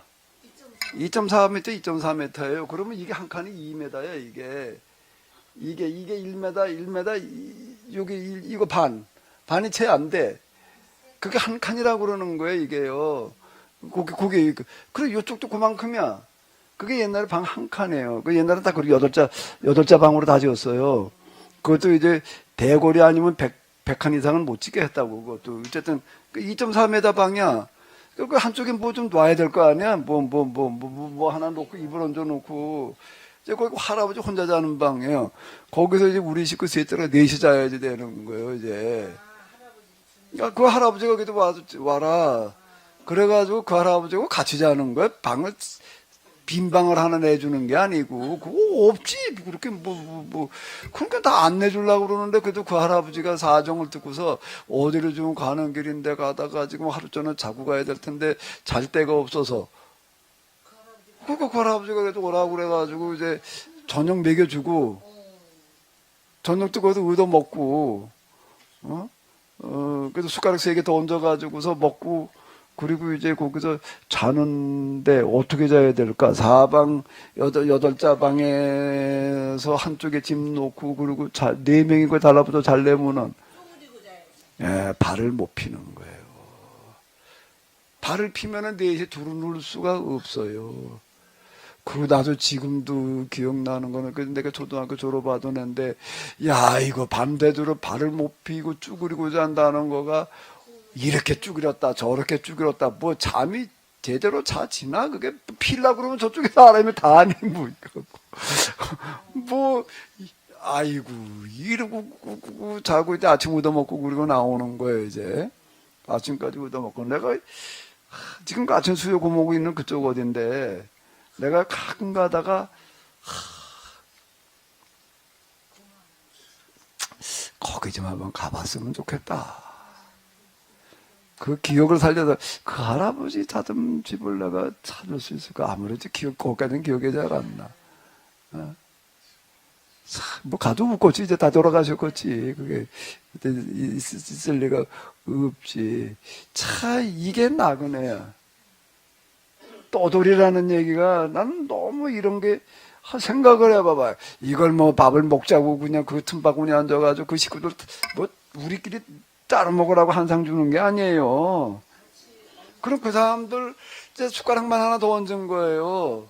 2.4m, 2.4m예요. 그러면 이게 한 칸이 2m야, 이게. 이게 1m, 1m, 여기 이거 반이 채 안 돼. 그게 한 칸이라고 그러는 거예요, 이게요. 그게, 그래, 요쪽도 그만큼이야. 그게 옛날에 방 한 칸이에요. 그 옛날에 딱 그렇게 8자 방으로 다 지었어요. 그것도 이제 대궐이 아니면 100칸 이상은 못 짓게 했다고, 그것도. 어쨌든, 그 2.4m 방이야. 그 한쪽에 뭐 좀 놔야 될 거 아니야? 뭐 하나 놓고, 이불 얹어 놓고. 이제 거기 할아버지 혼자 자는 방이에요. 거기서 이제 우리 식구 셋째가 넷이 자야지 되는 거예요, 이제. 야, 그 할아버지가 그래도 와라. 그래가지고 그 할아버지하고 같이 자는 거야. 빈 방을 하나 내주는 게 아니고, 그거 없지. 그렇게 그러니까 다 안 내주려고 그러는데, 그래도 그 할아버지가 사정을 듣고서 어디로 좀 가는 길인데 가다가 지금 하루 전에 자고 가야 될 텐데 잘 데가 없어서. 그 할아버지가 그래도 오라고 그래가지고 이제 저녁 먹여주고, 저녁도 거기서 얻어먹고, 그래도 숟가락 3개 더 얹어가지고서 먹고, 그리고 이제 거기서 자는데 어떻게 자야 될까? 8자 방에서 한쪽에 짐 놓고, 그리고 4명이고 달라붙어 잘려면은, 예, 발을 못 피는 거예요. 발을 피면은 넷이 둘을 누를 수가 없어요. 그리고 나도 지금도 기억나는 거는, 내가 초등학교 졸업하던 애인데, 야, 이거 밤새도록 발을 못 피고 쭈그리고 잔다는 거가, 이렇게 쭈그렸다 저렇게 쭈그렸다, 뭐 잠이 제대로 자지나? 그게 피려고 그러면 저쪽에 사람이 다 아니 뭐 아이고 이러고 자고 이제 아침 얻어먹고 그리고 나오는 거예요. 이제 아침까지 얻어먹고. 내가 지금 아침 수요 고모고 있는 그쪽 어딘데, 내가 가끔 가다가 거기 좀 한번 가봤으면 좋겠다. 그 기억을 살려서 그 할아버지 자던 집을 내가 찾을 수 있을까? 아무래도 거기까지는 기억이 잘 안 나. 뭐 가도 웃겠지. 이제 다 돌아가셨겠지. 그게 그때 있을 리가 없지. 이게 나그네야. 떠돌이라는 얘기가 나는 너무 이런 게 생각을 해봐봐. 이걸 뭐 밥을 먹자고 그냥 그 틈바구니 앉아가지고 그 식구들 뭐 우리끼리 따로 먹으라고 한 상 주는 게 아니에요. 그럼 그 사람들 이제 숟가락만 하나 더 얹은 거예요.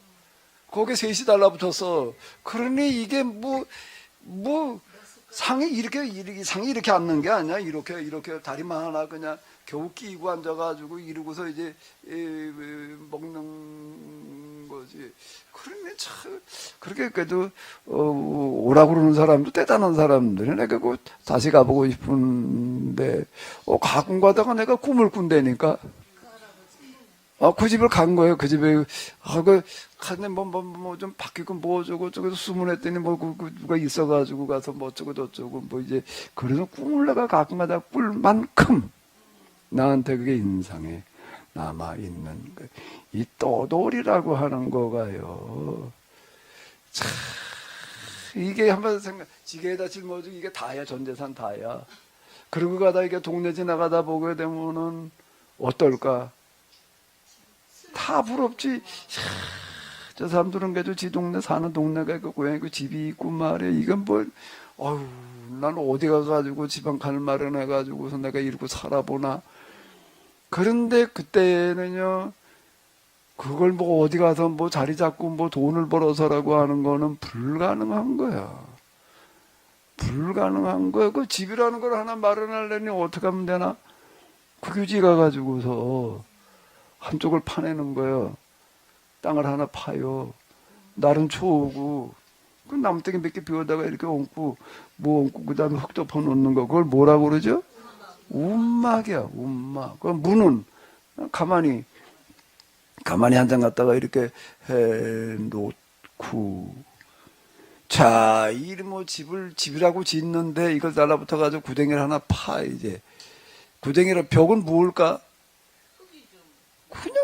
거기에 셋이 달라붙어서. 그러니 이게 상이 이렇게 앉는 게 아니야. 이렇게 다리만 하나 그냥 겨우 끼고 앉아가지고 이러고서 이제 먹는 거지. 그러니 참 그렇게 그래도 오라고 그러는 사람도 대단한 사람들이. 내가 그 다시 가보고 싶은데 가끔 가다가 내가 꿈을 꾼다니까. 그 집을 간 거예요. 그 집에 갔는데 뭐 좀 바뀌고 뭐 저거 수문했더니 누가 있어가지고 가서 뭐 어쩌고 저쩌고 뭐 이제 그래서 꿈을 내가 가끔 가다가 꿀 만큼 나한테 그게 인상에 남아있는 이 떠돌이라고 하는 거가요. 참, 이게 한번 지게에다 짊어지고 이게 다야, 전재산 다야. 그러고 가다 이게 동네 지나가다 보게 되면은 어떨까? 다 부럽지. 저 사람들은 그래도 지 동네 사는 동네가 있고 고향이 그 집이 있고 말이야. 이건 난 어디 가가지고 지방 갈 마련해가지고서 내가 이러고 살아보나. 그런데 그때는요, 그걸 뭐 어디 가서 뭐 자리 잡고 뭐 돈을 벌어서라고 하는 거는 불가능한 거야. 불가능한 거야. 그 집이라는 걸 하나 마련하려니 어떻게 하면 되나? 국유지 가가지고서 한쪽을 파내는 거예요. 땅을 하나 파요. 날은 추우고, 그 나무떼기 몇 개 비워다가 이렇게 얹고, 그 다음에 흙 덮어 놓는 거. 그걸 뭐라고 그러죠? 움막이야, 움막. 그 문은 가만히 가만히 한 장 갖다가 이렇게 해 놓고, 자, 이 뭐 집이라고 짓는데 이걸 달라붙어 가지고 구덩이를 하나 파, 이제. 구덩이를 벽은 무엇일까?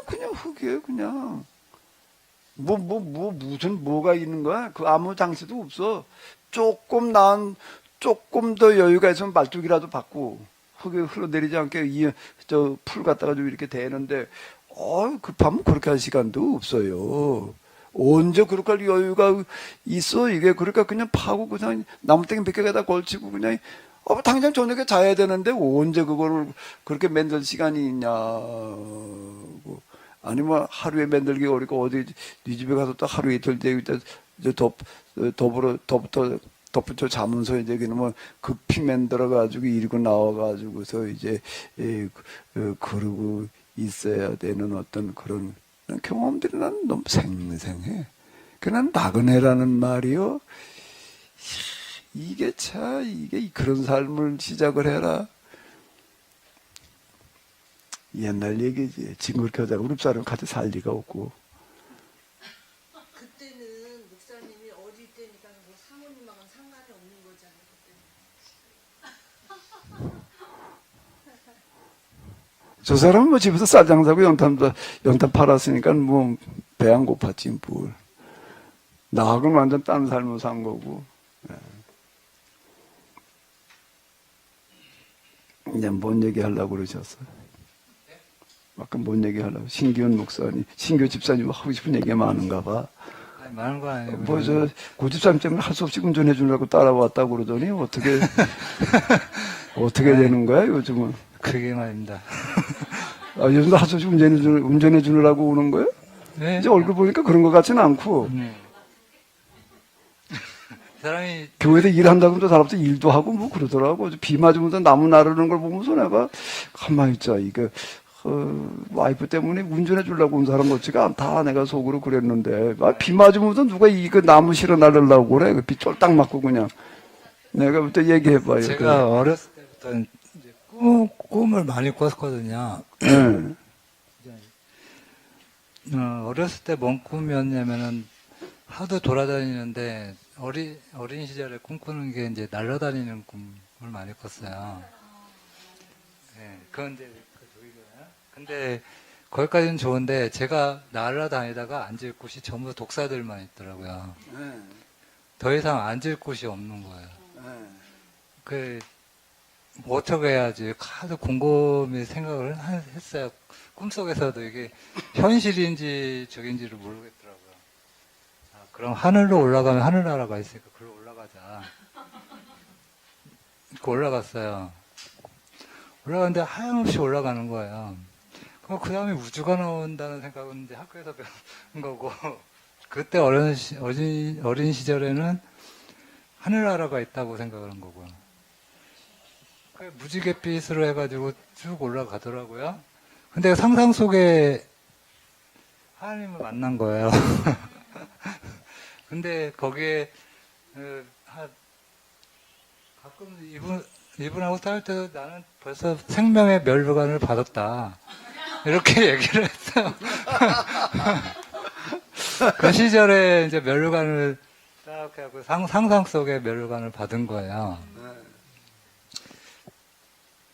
그냥 흙이에요, 그냥. 무슨 뭐가 있는 거야? 그 아무 장치도 없어. 조금 더 여유가 있으면 말뚝이라도 받고, 흙에 흘러내리지 않게 풀 갖다가 좀 이렇게 대는데, 급하면 그렇게 할 시간도 없어요. 언제 그렇게 할 여유가 있어? 이게 그러니까 그냥 파고 그냥 나무땡이 몇 개에다 걸치고 그냥 당장 저녁에 자야 되는데 언제 그거를 그렇게 만들 시간이 있냐고. 아니면 하루에 만들기 어렵고 어디 네 집에 가서 또 하루 이틀 되고 덧붙여 자면서 이제 그러면 급히 만들어 가지고 이러고 나와 가지고서 이제 그러고 있어야 되는 어떤 그런 경험들이 난 너무 생생해. 그냥 나그네라는 말이요. 이게 그런 삶을 시작을 해라. 옛날 얘기지. 지금 그렇게 하다가 우리 사람 같이 살 리가 없고. 그때는 목사님이 어릴 때니까 뭐 사모님하고는 상관이 없는 거잖아요. 그때는. 저 사람은 뭐 집에서 쌀장 사고 연탄 팔았으니까 뭐 배 안 고팠지 뭘. 나하고는 완전 딴 삶을 산 거고. 이제 뭔 얘기 하려고 그러셨어요? 아까 뭔 얘기 하려고? 신기훈 목사님, 신교 집사님 하고 싶은 얘기가 많은가 봐. 아니, 많은 거 아니에요. 고 집사님 때문에 할 수 없이 운전해 주려고 따라왔다고 그러더니 어떻게 되는 거야 요즘은? 그게 말입니다. 요즘도 할 수 없이 운전해 주느라고 오는 거예요? 네. 이제 얼굴 보니까 그런 것 같지는 않고. 사람이 교회에서 일한다고 또 사람도 일도 하고 뭐 그러더라고. 비 맞으면서 나무 나르는 걸 보면서 내가 가만히 있자. 이게 와이프 때문에 운전해 주려고 온 사람 같지가 않다. 내가 속으로 그랬는데 비 맞으면서 누가 이거 나무 실어 나르려고 그래. 비 쫄딱 맞고 그냥. 내가 부터 얘기해봐요. 제가 어렸을 때부터 이제 꿈을 많이 꿨거든요. 네. 어렸을 때 뭔 꿈이었냐면은 하도 돌아다니는데 어린 시절에 꿈꾸는 게 이제 날아다니는 꿈을 많이 꿨어요. 네, 그건 이제 저기잖아요. 근데 거기까지는 좋은데 제가 날아다니다가 앉을 곳이 전부 독사들만 있더라고요. 네. 더 이상 앉을 곳이 없는 거예요. 네. 뭐 어떻게 해야지 하도 곰곰이 생각을 했어요. 꿈속에서도 이게 현실인지 저긴지를 모르겠더라고요. 그럼 하늘로 올라가면 하늘나라가 있으니까 그걸로 올라가자. 올라갔어요. 올라갔는데 하염없이 올라가는 거예요. 그 다음에 우주가 나온다는 생각은 이제 학교에서 배운 거고, 그때 어린 시절에는 하늘나라가 있다고 생각을 한 거고요. 무지갯빛으로 해가지고 쭉 올라가더라고요. 근데 상상 속에 하나님을 만난 거예요. 근데 거기에 가끔 이분하고 싸울 때도 나는 벌써 생명의 멸류관을 받았다. 이렇게 얘기를 했어요. 그 시절에 이제 멸류관을 딱 하고 상상 속에 멸류관을 받은 거예요.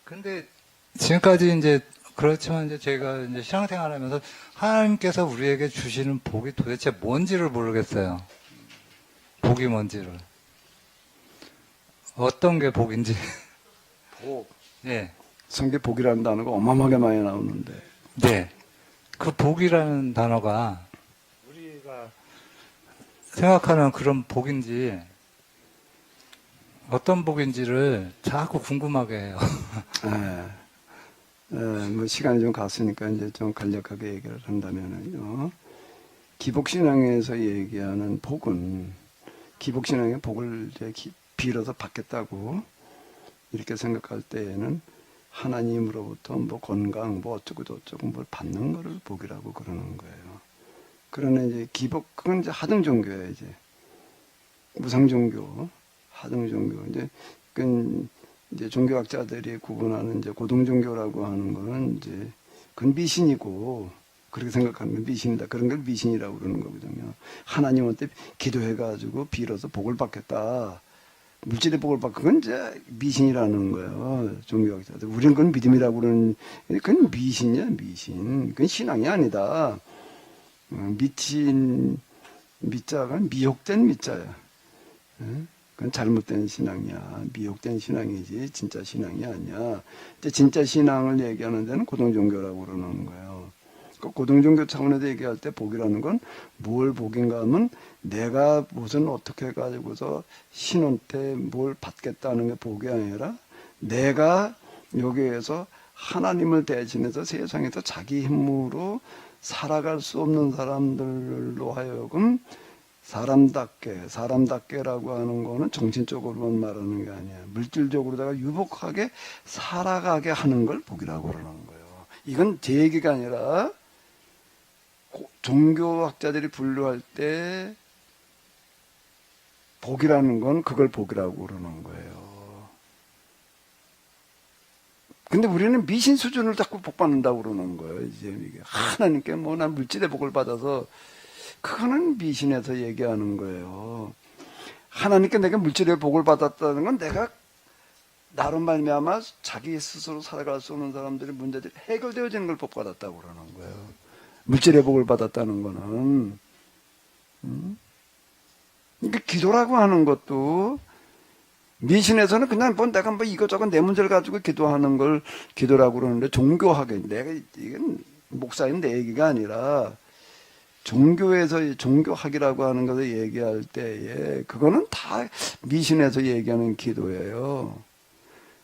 근데 지금까지 이제 그렇지만 이제 제가 이제 신앙생활 하면서 하나님께서 우리에게 주시는 복이 도대체 뭔지를 모르겠어요. 복이 뭔지를. 어떤 게 복인지. 복. 예. 성경 복이라는 단어가 어마어마하게 많이 나오는데. 네. 그 복이라는 단어가 우리가 생각하는 그런 복인지 어떤 복인지를 자꾸 궁금하게 해요. 뭐 시간이 좀 갔으니까 이제 좀 간략하게 얘기를 한다면은요. 기복신앙에서 얘기하는 복은 기복신앙의 복을 이제 빌어서 받겠다고 이렇게 생각할 때에는 하나님으로부터 뭐 건강 뭐 어쩌고 저쩌고 뭘 받는 거를 복이라고 그러는 거예요. 그러나 이제 기복 그건 이제 하등 종교예요. 이제 무상 종교, 하등 종교 이제 종교학자들이 구분하는 이제 고등 종교라고 하는 거는 이제 그건 미신이고 그렇게 생각하는 게 미신이다. 그런 걸 미신이라고 그러는 거거든요. 하나님한테 기도해가지고 빌어서 복을 받겠다. 물질의 복을 받고 그건 이제 미신이라는 거예요. 종교학자들. 우리는 그건 믿음이라고 그러는, 그건 미신이야, 미신. 그건 신앙이 아니다. 미친, 미자가 미혹된 미자야. 그건 잘못된 신앙이야. 미혹된 신앙이지 진짜 신앙이 아니야. 이제 진짜 신앙을 얘기하는 데는 고등종교라고 그러는 거예요. 그 고등종교 차원에서 얘기할 때 복이라는 건 뭘 복인가 하면 내가 무슨 어떻게 해가지고서 신한테 뭘 받겠다는 게 복이 아니라 내가 여기에서 하나님을 대신해서 세상에서 자기 힘으로 살아갈 수 없는 사람들로 하여금 사람답게라고 하는 거는 정신적으로만 말하는 게 아니야. 물질적으로다가 유복하게 살아가게 하는 걸 복이라고 그러는 거예요. 이건 제 얘기가 아니라 종교학자들이 분류할 때 복이라는 건 그걸 복이라고 그러는 거예요. 근데 우리는 미신 수준을 자꾸 복 받는다고 그러는 거예요. 이제 이게 하나님께 뭐 난 물질의 복을 받아서 그거는 미신에서 얘기하는 거예요. 하나님께 내가 물질의 복을 받았다는 건 내가 나로 말미암아 자기 스스로 살아갈 수 없는 사람들의 문제들이 해결되어지는 걸 복 받았다고 그러는 거예요. 물질의 복을 받았다는 거는. 그러니까 기도라고 하는 것도 미신에서는 그냥 뭐 내가 뭐 이것저것 내 문제를 가지고 기도하는 걸 기도라고 그러는데 종교학에 내가 이건 목사인 내 얘기가 아니라 종교에서 종교학이라고 하는 것을 얘기할 때에 그거는 다 미신에서 얘기하는 기도예요.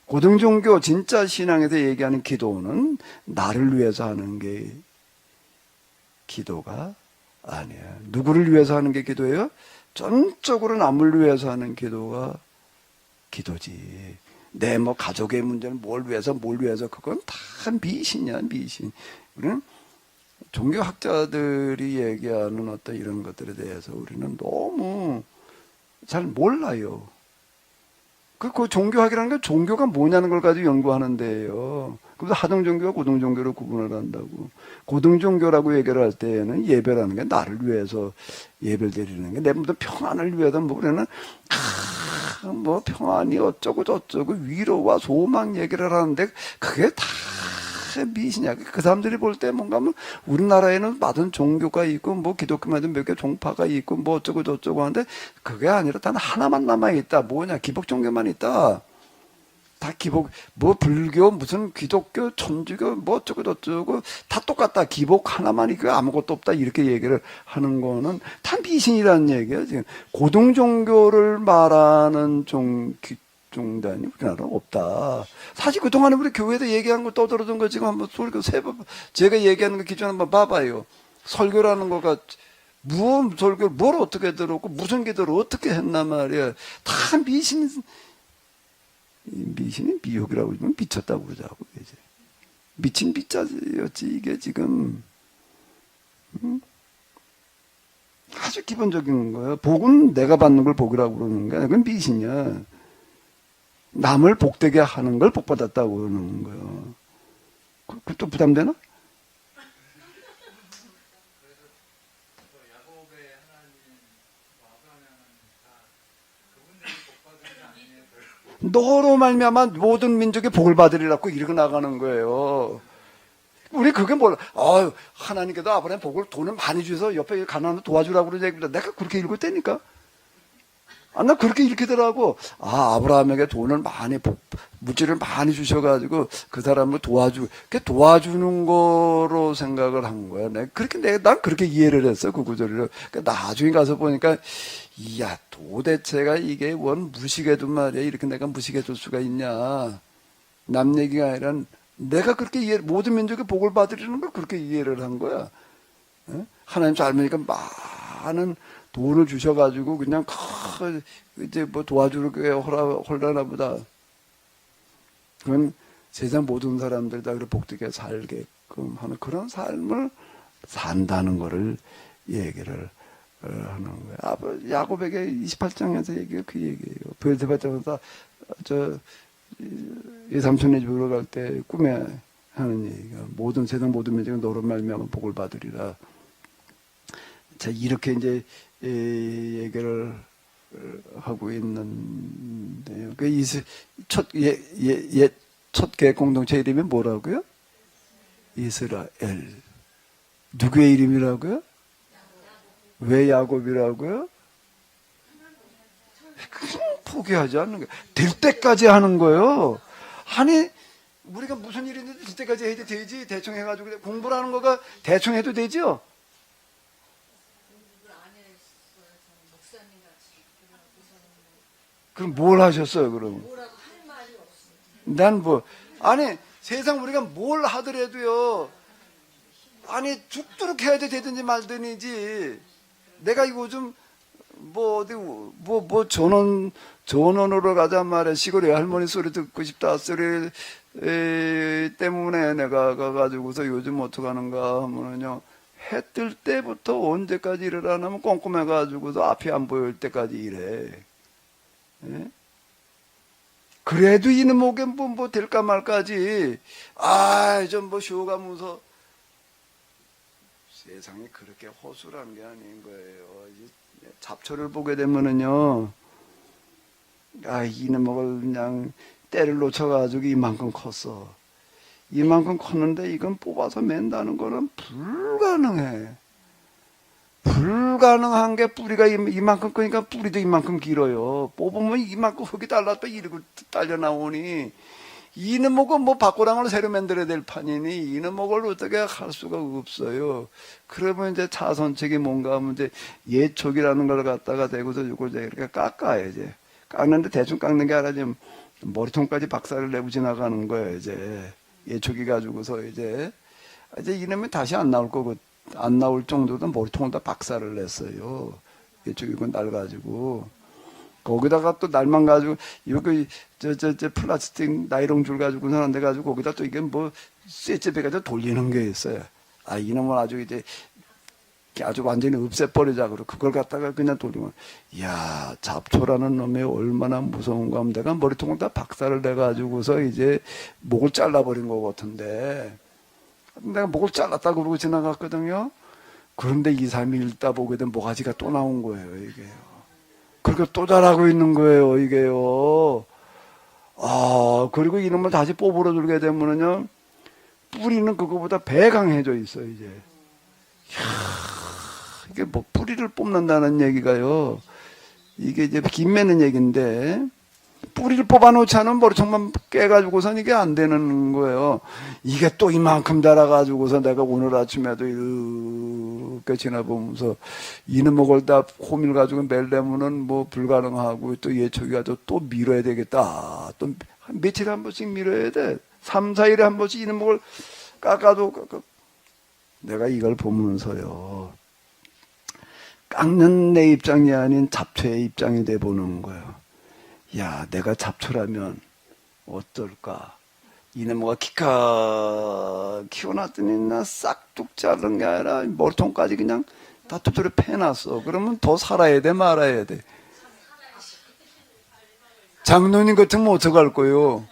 고등종교 진짜 신앙에서 얘기하는 기도는 나를 위해서 하는 게 기도가 아니야. 누구를 위해서 하는 게 기도예요? 전적으로 남을 위해서 하는 기도가 기도지. 내 뭐 가족의 문제는 뭘 위해서 그건 다 미신이야, 미신. 우리는 종교학자들이 얘기하는 어떤 이런 것들에 대해서 우리는 너무 잘 몰라요. 그 종교학이라는 게 종교가 뭐냐는 걸 가지고 연구하는 데예요. 그래서 하등종교와 고등종교를 구분을 한다고. 고등종교라고 얘기를 할 때에는 예배라는 게 나를 위해서 예배를 드리는 게 내 모든 평안을 위해서 뭐 그러는 뭐 평안이 어쩌고 저쩌고 위로와 소망 얘기를 하는데 그게 다 미신이야. 그 사람들이 볼 때 뭔가 뭐 우리나라에는 많은 종교가 있고 뭐 기독교만 몇 개 종파가 있고 뭐 어쩌고 저쩌고 하는데 그게 아니라 단 하나만 남아있다. 뭐냐? 기복종교만 있다. 다 기복, 뭐 불교, 무슨 기독교, 천주교, 뭐 어쩌고 저쩌고 다 똑같다. 기복 하나만 있고 아무것도 없다. 이렇게 얘기를 하는 거는 다 미신이라는 얘기야. 지금 고등종교를 말하는 종단이 우리나라는 없다. 사실 그동안에 우리 교회에서 얘기한 거 떠들어둔 거 지금 한번 소리 세번 제가 얘기하는 거 기준 한번 봐봐요. 설교라는 거가 무슨 설교 뭘 어떻게 들었고 무슨 기도를 어떻게 했나 말이야. 다 미신이 미혹이라고 그러면 미쳤다고 그러자고 이제 미친 미자였지 이게 지금 아주 기본적인 거예요. 복은 내가 받는 걸 복이라고 그러는 거야. 그건 미신이야. 남을 복되게 하는 걸 복받았다고 그러는 거예요. 그것도 부담되나? 너로 말미암아 모든 민족이 복을 받으리라고 이러고 나가는 거예요. 우리 그게 몰라. 하나님께도 아브라함 복을 돈을 많이 주셔서 옆에 가난한 도와주라고 그러는 얘기입니다. 내가 그렇게 읽었다니까. 나 그렇게 읽히더라고. 아브라함에게 돈을 많이, 물질을 많이 주셔가지고 그 사람을 도와주는 거로 생각을 한 거야. 난 그렇게 이해를 했어, 그 구절을. 그러니까 나중에 가서 보니까, 이야, 도대체가 이게 원 무식해도 말이야. 이렇게 내가 무식해둘 수가 있냐. 남 얘기가 아니라 내가 그렇게 모든 민족이 복을 받으려는 걸 그렇게 이해를 한 거야. 하나님 젊으니까 많은 돈을 주셔가지고 그냥 이제 뭐 도와주게 홀라나 보다. 그건 세상 모든 사람들이 다 그렇게 복되게 살게끔 하는 그런 삶을 산다는 거를 얘기를 하는 거예요. 야곱에게 28장에서 얘기가 그 얘기예요. 베르세바 때마다 이 삼촌네 집으로 갈 때 꿈에 하는 얘기가 모든 세상 모든 민족은 너로 말미암아 복을 받으리라. 자, 이렇게 이제 얘기를 하고 있는데요. 그 첫 계획 공동체 이름이 뭐라고요? 이스라엘. 누구의 이름이라고요? 왜 야곱이라고요? 포기하지 않는 거예요. 될 때까지 하는 거예요. 아니, 우리가 무슨 일인지 될 때까지 해도 되지. 대충 해가지고 공부를 하는 거가 대충 해도 되죠? 공부를 안 했어요. 저는 목사님 같이 그래갖고서는 그럼 뭘 하셨어요, 그럼? 뭐라고 할 말이 없어요. 난 뭐, 아니, 세상 우리가 뭘 하더라도요, 아니, 죽도록 해야 되든지 말든지, 내가 요즘, 전원으로 가자 말이야. 시골에 할머니 소리 듣고 싶다 소리 때문에 내가 가가지고서 요즘 어떡하는가 하면은요, 해 뜰 때부터 언제까지 일을 안 하면 꼼꼼해가지고서 앞이 안 보일 때까지 일해. 예? 그래도 이놈 목에 뭐 될까 말까지, 좀 쉬어가면서, 세상이 그렇게 허술한 게 아닌 거예요. 잡초를 보게 되면은요, 이놈을 그냥 때를 놓쳐가지고 이만큼 컸어. 이만큼 컸는데 이건 뽑아서 맨다는 거는 불가능해. 불가능한 게 뿌리가 이만큼 크니까 뿌리도 이만큼 길어요. 뽑으면 이만큼 흙이 달라서 이러고 딸려 나오니, 이놈목은 뭐 바꾸랑을 새로 만들어야 될 판이니 이놈목을 어떻게 할 수가 없어요. 그러면 이제 차선책이 뭔가 하면 이제 예촉이라는 걸 갖다가 대고서 이걸 이제 이렇게 깎아야지. 깎는데 대충 깎는 게 아니라 지금 머리통까지 박살을 내고 지나가는 거예요. 이제 예촉이 가지고서 이제 이놈이 다시 안 나올 거고, 안 나올 정도도 머리통을 다 박살을 냈어요. 예촉이 이건 날 가지고. 거기다가 또 날만 가지고, 이거 플라스틱 나이롱 줄 가지고 사는데 가지고 거기다 또 이게 뭐, 쇠집에 가지고 돌리는 게 있어요. 이놈은 아주 이제, 아주 완전히 없애버리자. 그러고 그걸 갖다가 그냥 돌리면, 이야, 잡초라는 놈이 얼마나 무서운가 하면 내가 머리통을 다 박살을 내가지고서 이제 목을 잘라버린 것 같은데, 내가 목을 잘랐다고 그러고 지나갔거든요. 그런데 2, 3일 있다 보게 되면 모가지가 또 나온 거예요, 이게요. 그리고 또 자라고 있는 거예요, 이게요. 그리고 이놈을 다시 뽑으러 들게 되면은요, 뿌리는 그거보다 배 강해져 있어요, 이제. 이게 뭐 뿌리를 뽑는다는 얘기가요, 이게 이제 김매는 얘기인데, 뿌리를 뽑아놓지 않으면 머리통만 깨가지고선 이게 안 되는 거예요. 이게 또 이만큼 자라가지고서 내가 오늘 아침에도 이렇게 지나보면서 이놈목을 다 호밀 가지고 멜려면은 뭐 불가능하고 또 예초기 가지고 또 밀어야 되겠다. 또 며칠에 한 번씩 밀어야 돼. 3, 4일에 한 번씩 이놈목을 깎아도 내가 이걸 보면서요, 깎는 내 입장이 아닌 잡초의 입장이 돼 보는 거예요. 야, 내가 잡초라면 어떨까? 이놈가 기가 키워놨더니 나 싹둑 자른 게 아니라 머리통까지 그냥 다 톱토리 패놨어. 그러면 더 살아야 돼, 말아야 돼? 장로님 같으면 어떡할 거요?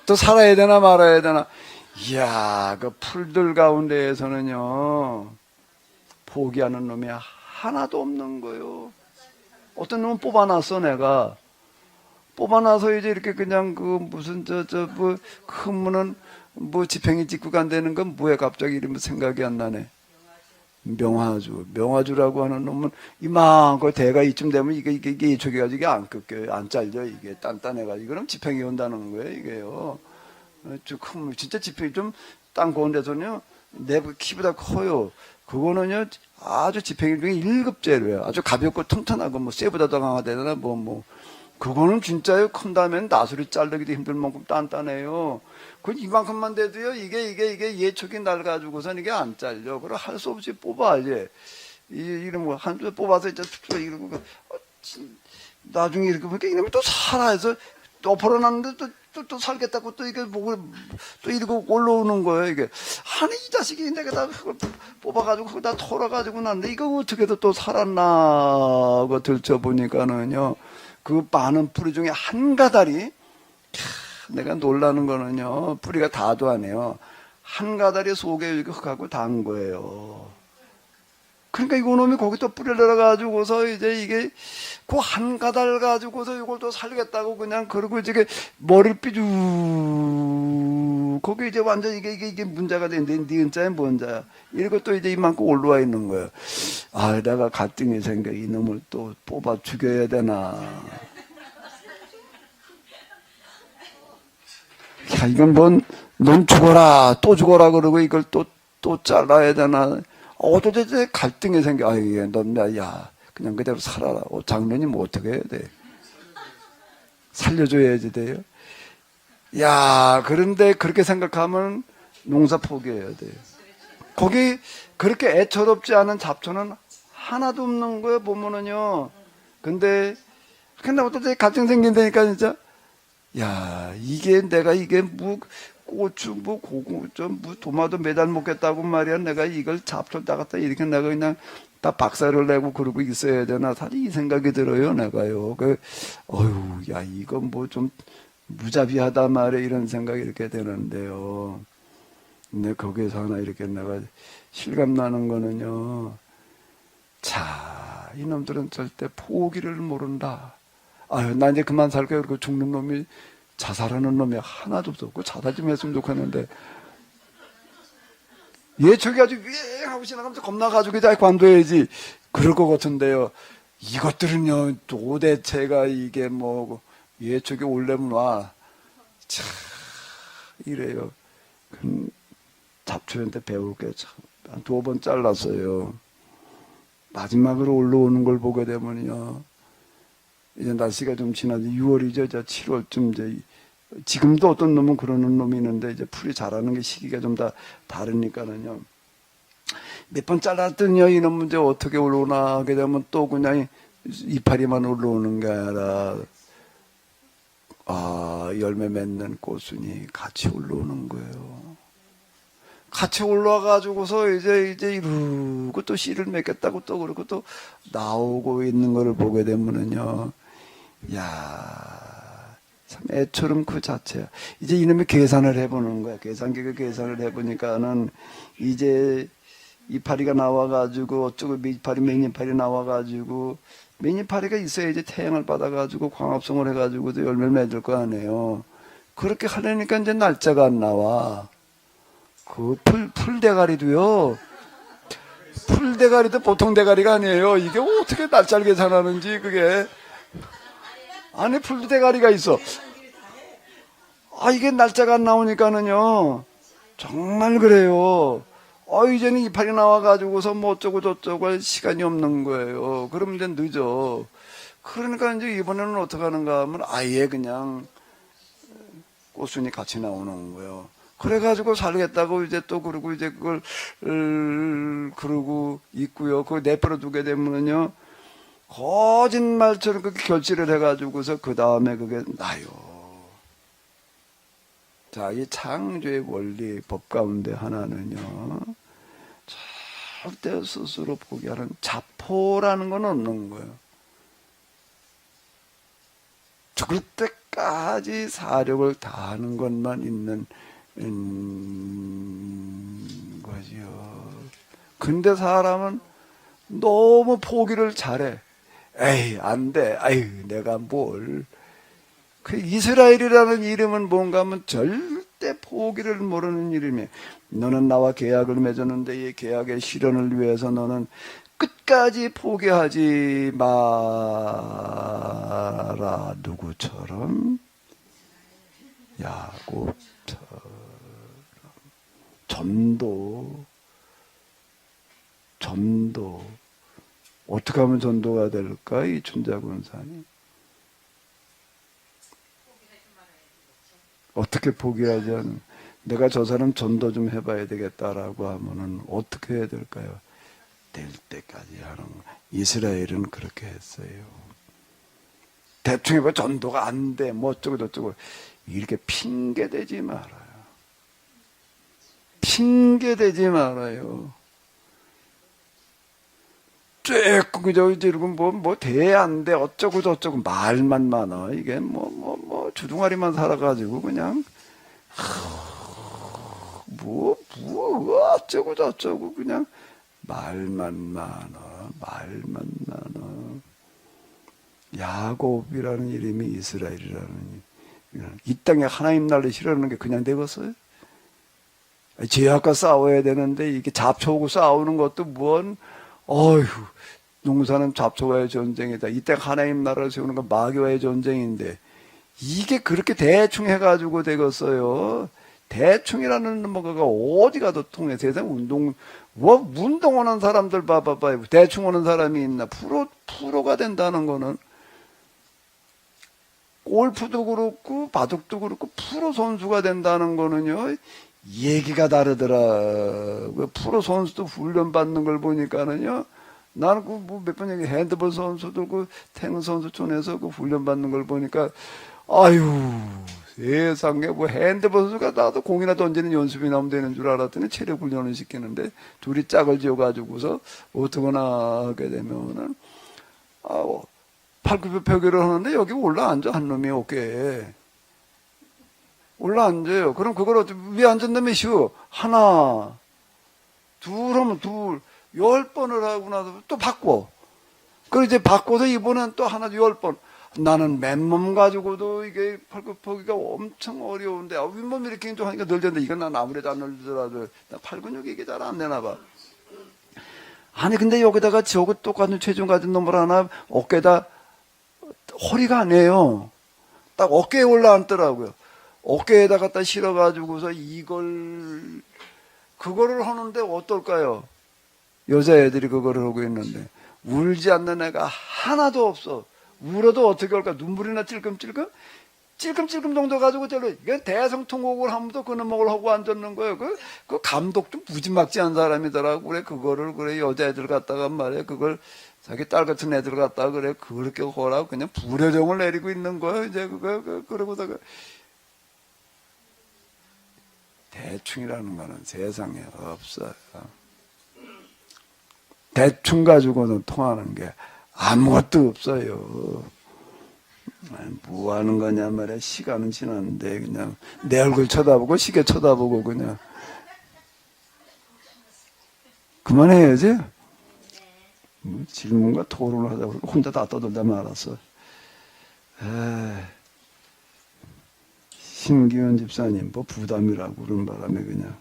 또 살아야 되나 말아야 되나? 이야, 그 풀들 가운데에서는요, 포기하는 놈이 하나도 없는 거예요. 어떤 놈은 뽑아놨어, 내가. 뽑아놔서 이제 이렇게 그냥 크면은 지팽이 찍고 간다는 건 뭐야, 갑자기 이러면 생각이 안 나네. 명화주라고 하는 놈은 이만큼 대가 이쯤 되면 이게 이쪽에가지고 이게 안 꺾여요. 안 잘려. 이게 단단해가지고. 그럼 지팽이 온다는 거예요, 이게요. 큰, 진짜 지팽이 좀 땅 고운 데서는요, 내 키보다 커요. 그거는요, 아주 지팽이 중에 1급제로요. 아주 가볍고 튼튼하고, 쇠보다 더 강하다나, 그거는 진짜요. 큰 다음에는 나수리 자르기도 힘들 만큼 단단해요. 그건 이만큼만 돼도요, 이게 예촉이 날 가지고선 이게 안 잘려. 그럼 할 수 없이 뽑아, 이제. 이런 거, 한 줄 뽑아서 이제 툭툭 이러고, 나중에 이렇게 보니까 이놈이 또 살아서, 또 벌어놨는데 또 살겠다고 또 이게 목을 또 이러고 올라오는 거예요, 이게. 아니, 이 자식이 내가 다 그걸 뽑아가지고 그걸 다 털어가지고 났는데 이거 어떻게 또 살았나 하고 들춰보니까는요, 그 많은 뿌리 중에 한 가닥이 내가 놀라는 거는요, 뿌리가 다도 안 해요. 한 가다리 속에 이렇게 흙하고 단 거예요. 그러니까 이놈이 거기 또 뿌리를 내려가지고서 이제 이게 그 한 가닥 가지고서 이걸 또 살리겠다고 그냥 그러고 이제 머리를 삐죽 거기 이제 완전 이게 문제가 되는데 니은자에 뭔자야 이러고 또 이제 이만큼 올라와 있는 거예요. 아, 내가 갈등이 생겨 이놈을 또 뽑아 죽여야 되나. 야, 이건 넌 죽어라 또 죽어라 그러고 이걸 또 잘라야 되나. 어쩌지 갈등이 생겨. 아유, 야, 그냥 그대로 살아라. 장로님 뭐 어떻게 해야 돼? 살려줘야지 돼요. 야, 그런데 그렇게 생각하면 농사 포기해야 돼요. 거기 그렇게 애처롭지 않은 잡초는 하나도 없는 거예요, 보면은요. 근데 어떻게 갈등 생긴다니까, 진짜. 야, 이게 뭐, 고추, 뭐, 뭐, 도마도 매달 먹겠다고 말이야. 내가 이걸 잡초를 따갔다 이렇게 내가 그냥 다 박살을 내고 그러고 있어야 되나. 사실 이 생각이 들어요, 내가요. 어휴, 야, 이건 뭐 좀 무자비하다 말이야. 이런 생각이 이렇게 되는데요. 근데 거기에서 하나 이렇게 내가 실감나는 거는요. 자, 이놈들은 절대 포기를 모른다. 아유, 나 이제 그만 살게요. 그리고 죽는 놈이 자살하는 놈이 하나도 없었고 자살 좀 했으면 좋겠는데 예초기 아주 위행하고 지나가면서 겁나가지고 이제 관둬야지 그럴 것 같은데요. 이것들은요 도대체가 이게 뭐 예초기 올려면 와 참 이래요. 잡초한테 배울 게 참 한 2번 잘랐어요. 마지막으로 올라오는 걸 보게 되면요. 이제 날씨가 좀 지나서 6월이죠. 7월쯤 이제 지금도 어떤 놈은 그러는 놈이 있는데 이제 풀이 자라는 게 시기가 좀 다 다르니까는요. 몇 번 잘랐더니요. 이놈은 이제 어떻게 올라오나 하게 되면 또 그냥 이파리만 올라오는 게 아니라 열매 맺는 꽃순이 같이 올라오는 거예요. 같이 올라와가지고서 이제 이러고 또 씨를 맺겠다고 또 그러고 또 나오고 있는 거를 보게 되면은요. 야, 참 애처럼 그 자체야. 이제 이놈이 계산을 해보는 거야. 계산을 해보니까는 이제 이파리가 나와가지고 어쩌고 맨이파리 나와가지고 맨이파리가 있어야지 태양을 받아가지고 광합성을 해가지고 열매를 맺을 거 아니에요. 그렇게 하려니까 이제 날짜가 안 나와. 그 풀대가리도요. 풀대가리도 보통 대가리가 아니에요. 이게 어떻게 날짜를 계산하는지 그게. 안에 풀대가리가 있어. 이게 날짜가 안 나오니까는요. 정말 그래요. 이제는 이파리 나와가지고서 뭐 어쩌고 저쩌고 할 시간이 없는 거예요. 그러면 이제 늦어. 그러니까 이제 이번에는 어떻게 하는가 하면 아예 그냥 꽃순이 같이 나오는 거예요. 그래가지고 살겠다고 이제 또 그러고 이제 그걸 그러고 있고요. 그걸 내버려 두게 되면은요. 거짓말처럼 그렇게 결실을 해가지고서 그 다음에 그게 나요. 자, 이 창조의 원리 법 가운데 하나는요. 절대 스스로 포기하는 자포라는 건 없는 거예요. 죽을 때까지 사력을 다하는 것만 있는 거지요. 근데 사람은 너무 포기를 잘해. 에이, 안 돼. 아유, 내가 뭘. 그 이스라엘이라는 이름은 뭔가 하면 절대 포기를 모르는 이름이에요. 너는 나와 계약을 맺었는데 이 계약의 실현을 위해서 너는 끝까지 포기하지 마라. 누구처럼? 야곱처럼. 전도. 어떻게 하면 전도가 될까? 이 춘자군산이. 어떻게 포기하지 않은, 내가 저 사람 전도 좀 해봐야 되겠다라고 하면은 어떻게 해야 될까요? 될 때까지 하는 거. 이스라엘은 그렇게 했어요. 대충 해봐 전도가 안 돼. 뭐 어쩌고 저쩌고. 이렇게 핑계대지 말아요. 핑계대지 말아요. 쬐끔 그저 이러고 뭐 돼 안 돼 어쩌고 저쩌고 말만 많아. 이게 뭐 주둥아리만 살아가지고 그냥 어쩌고 저쩌고 그냥 말만 많아. 야곱이라는 이름이 이스라엘이라는 이 땅에 하나님 나라를 싫어하는 게 그냥 되겠어요? 죄악과 싸워야 되는데 이게 잡초하고 싸우는 것도 어휴, 농사는 잡초와의 전쟁이다. 이때 하나님 나라를 세우는 건 마귀와의 전쟁인데 이게 그렇게 대충 해가지고 되겠어요? 대충이라는 뭐가 어디 가도 통해. 세상 운동하는 사람들 봐봐요. 대충 하는 사람이 있나? 프로가 된다는 거는 골프도 그렇고 바둑도 그렇고 프로 선수가 된다는 거는요, 얘기가 다르더라. 프로 선수도 훈련 받는 걸 보니까는요, 나는 몇 번 얘기 핸드볼 선수도 테니스 선수촌에서 훈련 받는 걸 보니까 아유, 세상에 핸드볼 선수가 나도 공이나 던지는 연습이 나오면 되는 줄 알았더니 체력 훈련을 시키는데 둘이 짝을 지어가지고서 어떡하나 하게 되면은 팔굽혀펴기를 하는데 여기 올라앉아 한 놈이 어깨에 올라앉아요. 그럼 그걸 위에 앉은 놈이 쉬워. 하나 둘 하면 10번을 하고 나서 또 바꿔. 그리고 이제 바꿔서 이번엔 또 하나 10번. 나는 맨몸 가지고도 이게 팔굽혀펴기가 엄청 어려운데 윗몸 이렇게 좀 하니까 늘던데 이건 난 아무래도 안 늘더라도 나 팔 근육이 이게 잘 안 되나 봐. 아니 근데 여기다가 저거 똑같은 체중 가진 놈을 하나 어깨에다 허리가 아니에요. 딱 어깨에 올라앉더라고요. 어깨에다 갖다 실어가지고서 그거를 하는데 어떨까요? 여자애들이 그거를 하고 있는데 울지 않는 애가 하나도 없어. 울어도 어떻게 할까? 눈물이나 찔끔찔끔 정도 가지고 이건 대성통곡을 하면서 그놈을 하고 앉았는 거예요. 그 감독도 무지막지한 사람이더라고. 그래 여자애들 갖다가 말이야 그걸 자기 딸 같은 애들 갖다가 그렇게 하라고 그냥 불효령을 내리고 있는 거예요. 이제 그러고다가 대충이라는 거는 세상에 없어요. 대충 가지고는 통하는 게 아무것도 없어요. 뭐 하는 거냐 말이야. 시간은 지났는데 그냥 내 얼굴 쳐다보고 시계 쳐다보고 그냥 그만해야지. 질문과 토론을 하자고 혼자 다 떠들다 말았어. 신기현 집사님 부담이라고 그런 바람에 그냥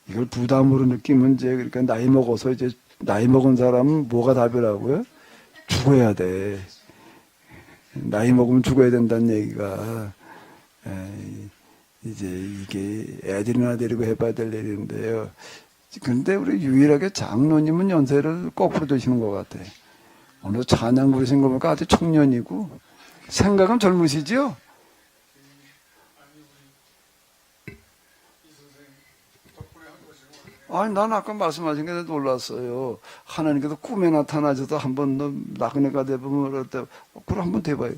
이걸 부담으로 느끼면 이제 그러니까 나이 먹어서 이제 나이 먹은 사람은 뭐가 답이라고요? 죽어야 돼. 나이 먹으면 죽어야 된다는 얘기가 이제 이게 애들이나 데리고 해봐야 될 일인데요. 근데 우리 유일하게 장로님은 연세를 거꾸로 드시는 것 같아. 오늘 찬양 부르신 거 보니까 아직 청년이고 생각은 젊으시죠? 아니, 난 아까 말씀하신 게 놀랐어요. 하나님께서 꿈에 나타나셔도 한번 너 나그네가 되면 그럼 한번 돼봐요.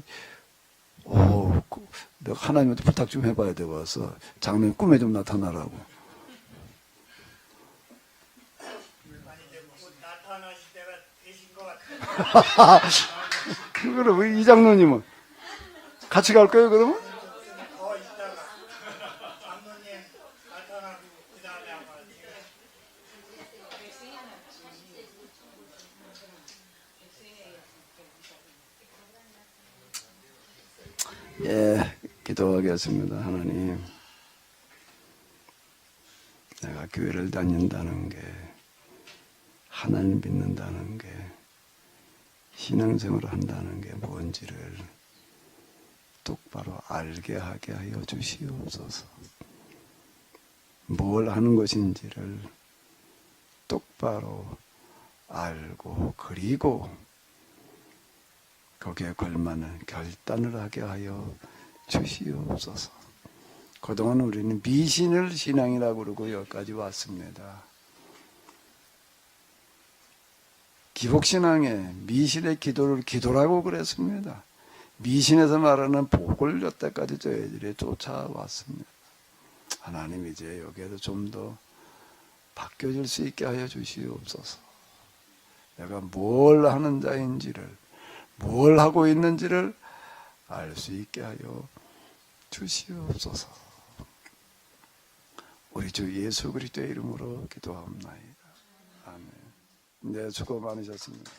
내가 하나님한테 부탁 좀 해봐야 돼 와서 장로님 꿈에 좀 나타나라고. 나타나실 때가 되신 것 같아요. 그럼 이 장로님은 같이 갈 거예요 그러면? 더 있다가 장로님 나타나고 그 다음에 아마 예, 기도하겠습니다. 하나님, 내가 교회를 다닌다는 게, 하나님 믿는다는 게, 신앙생활을 한다는 게 뭔지를 똑바로 알게 하게 하여 주시옵소서. 뭘 하는 것인지를 똑바로 알고 그리고 거기에 걸맞는 결단을 하게 하여 주시옵소서. 그동안 우리는 미신을 신앙이라고 그러고 여기까지 왔습니다. 기복신앙에 미신의 기도를 기도라고 그랬습니다. 미신에서 말하는 복을 여태까지 저희들이 쫓아왔습니다. 하나님 이제 여기에서 좀 더 바뀌어질 수 있게 하여 주시옵소서. 내가 뭘 하는 자인지를 뭘 하고 있는지를 알 수 있게 하여 주시옵소서. 우리 주 예수 그리스도의 이름으로 기도합나이다. 아멘. 네, 수고 많으셨습니다.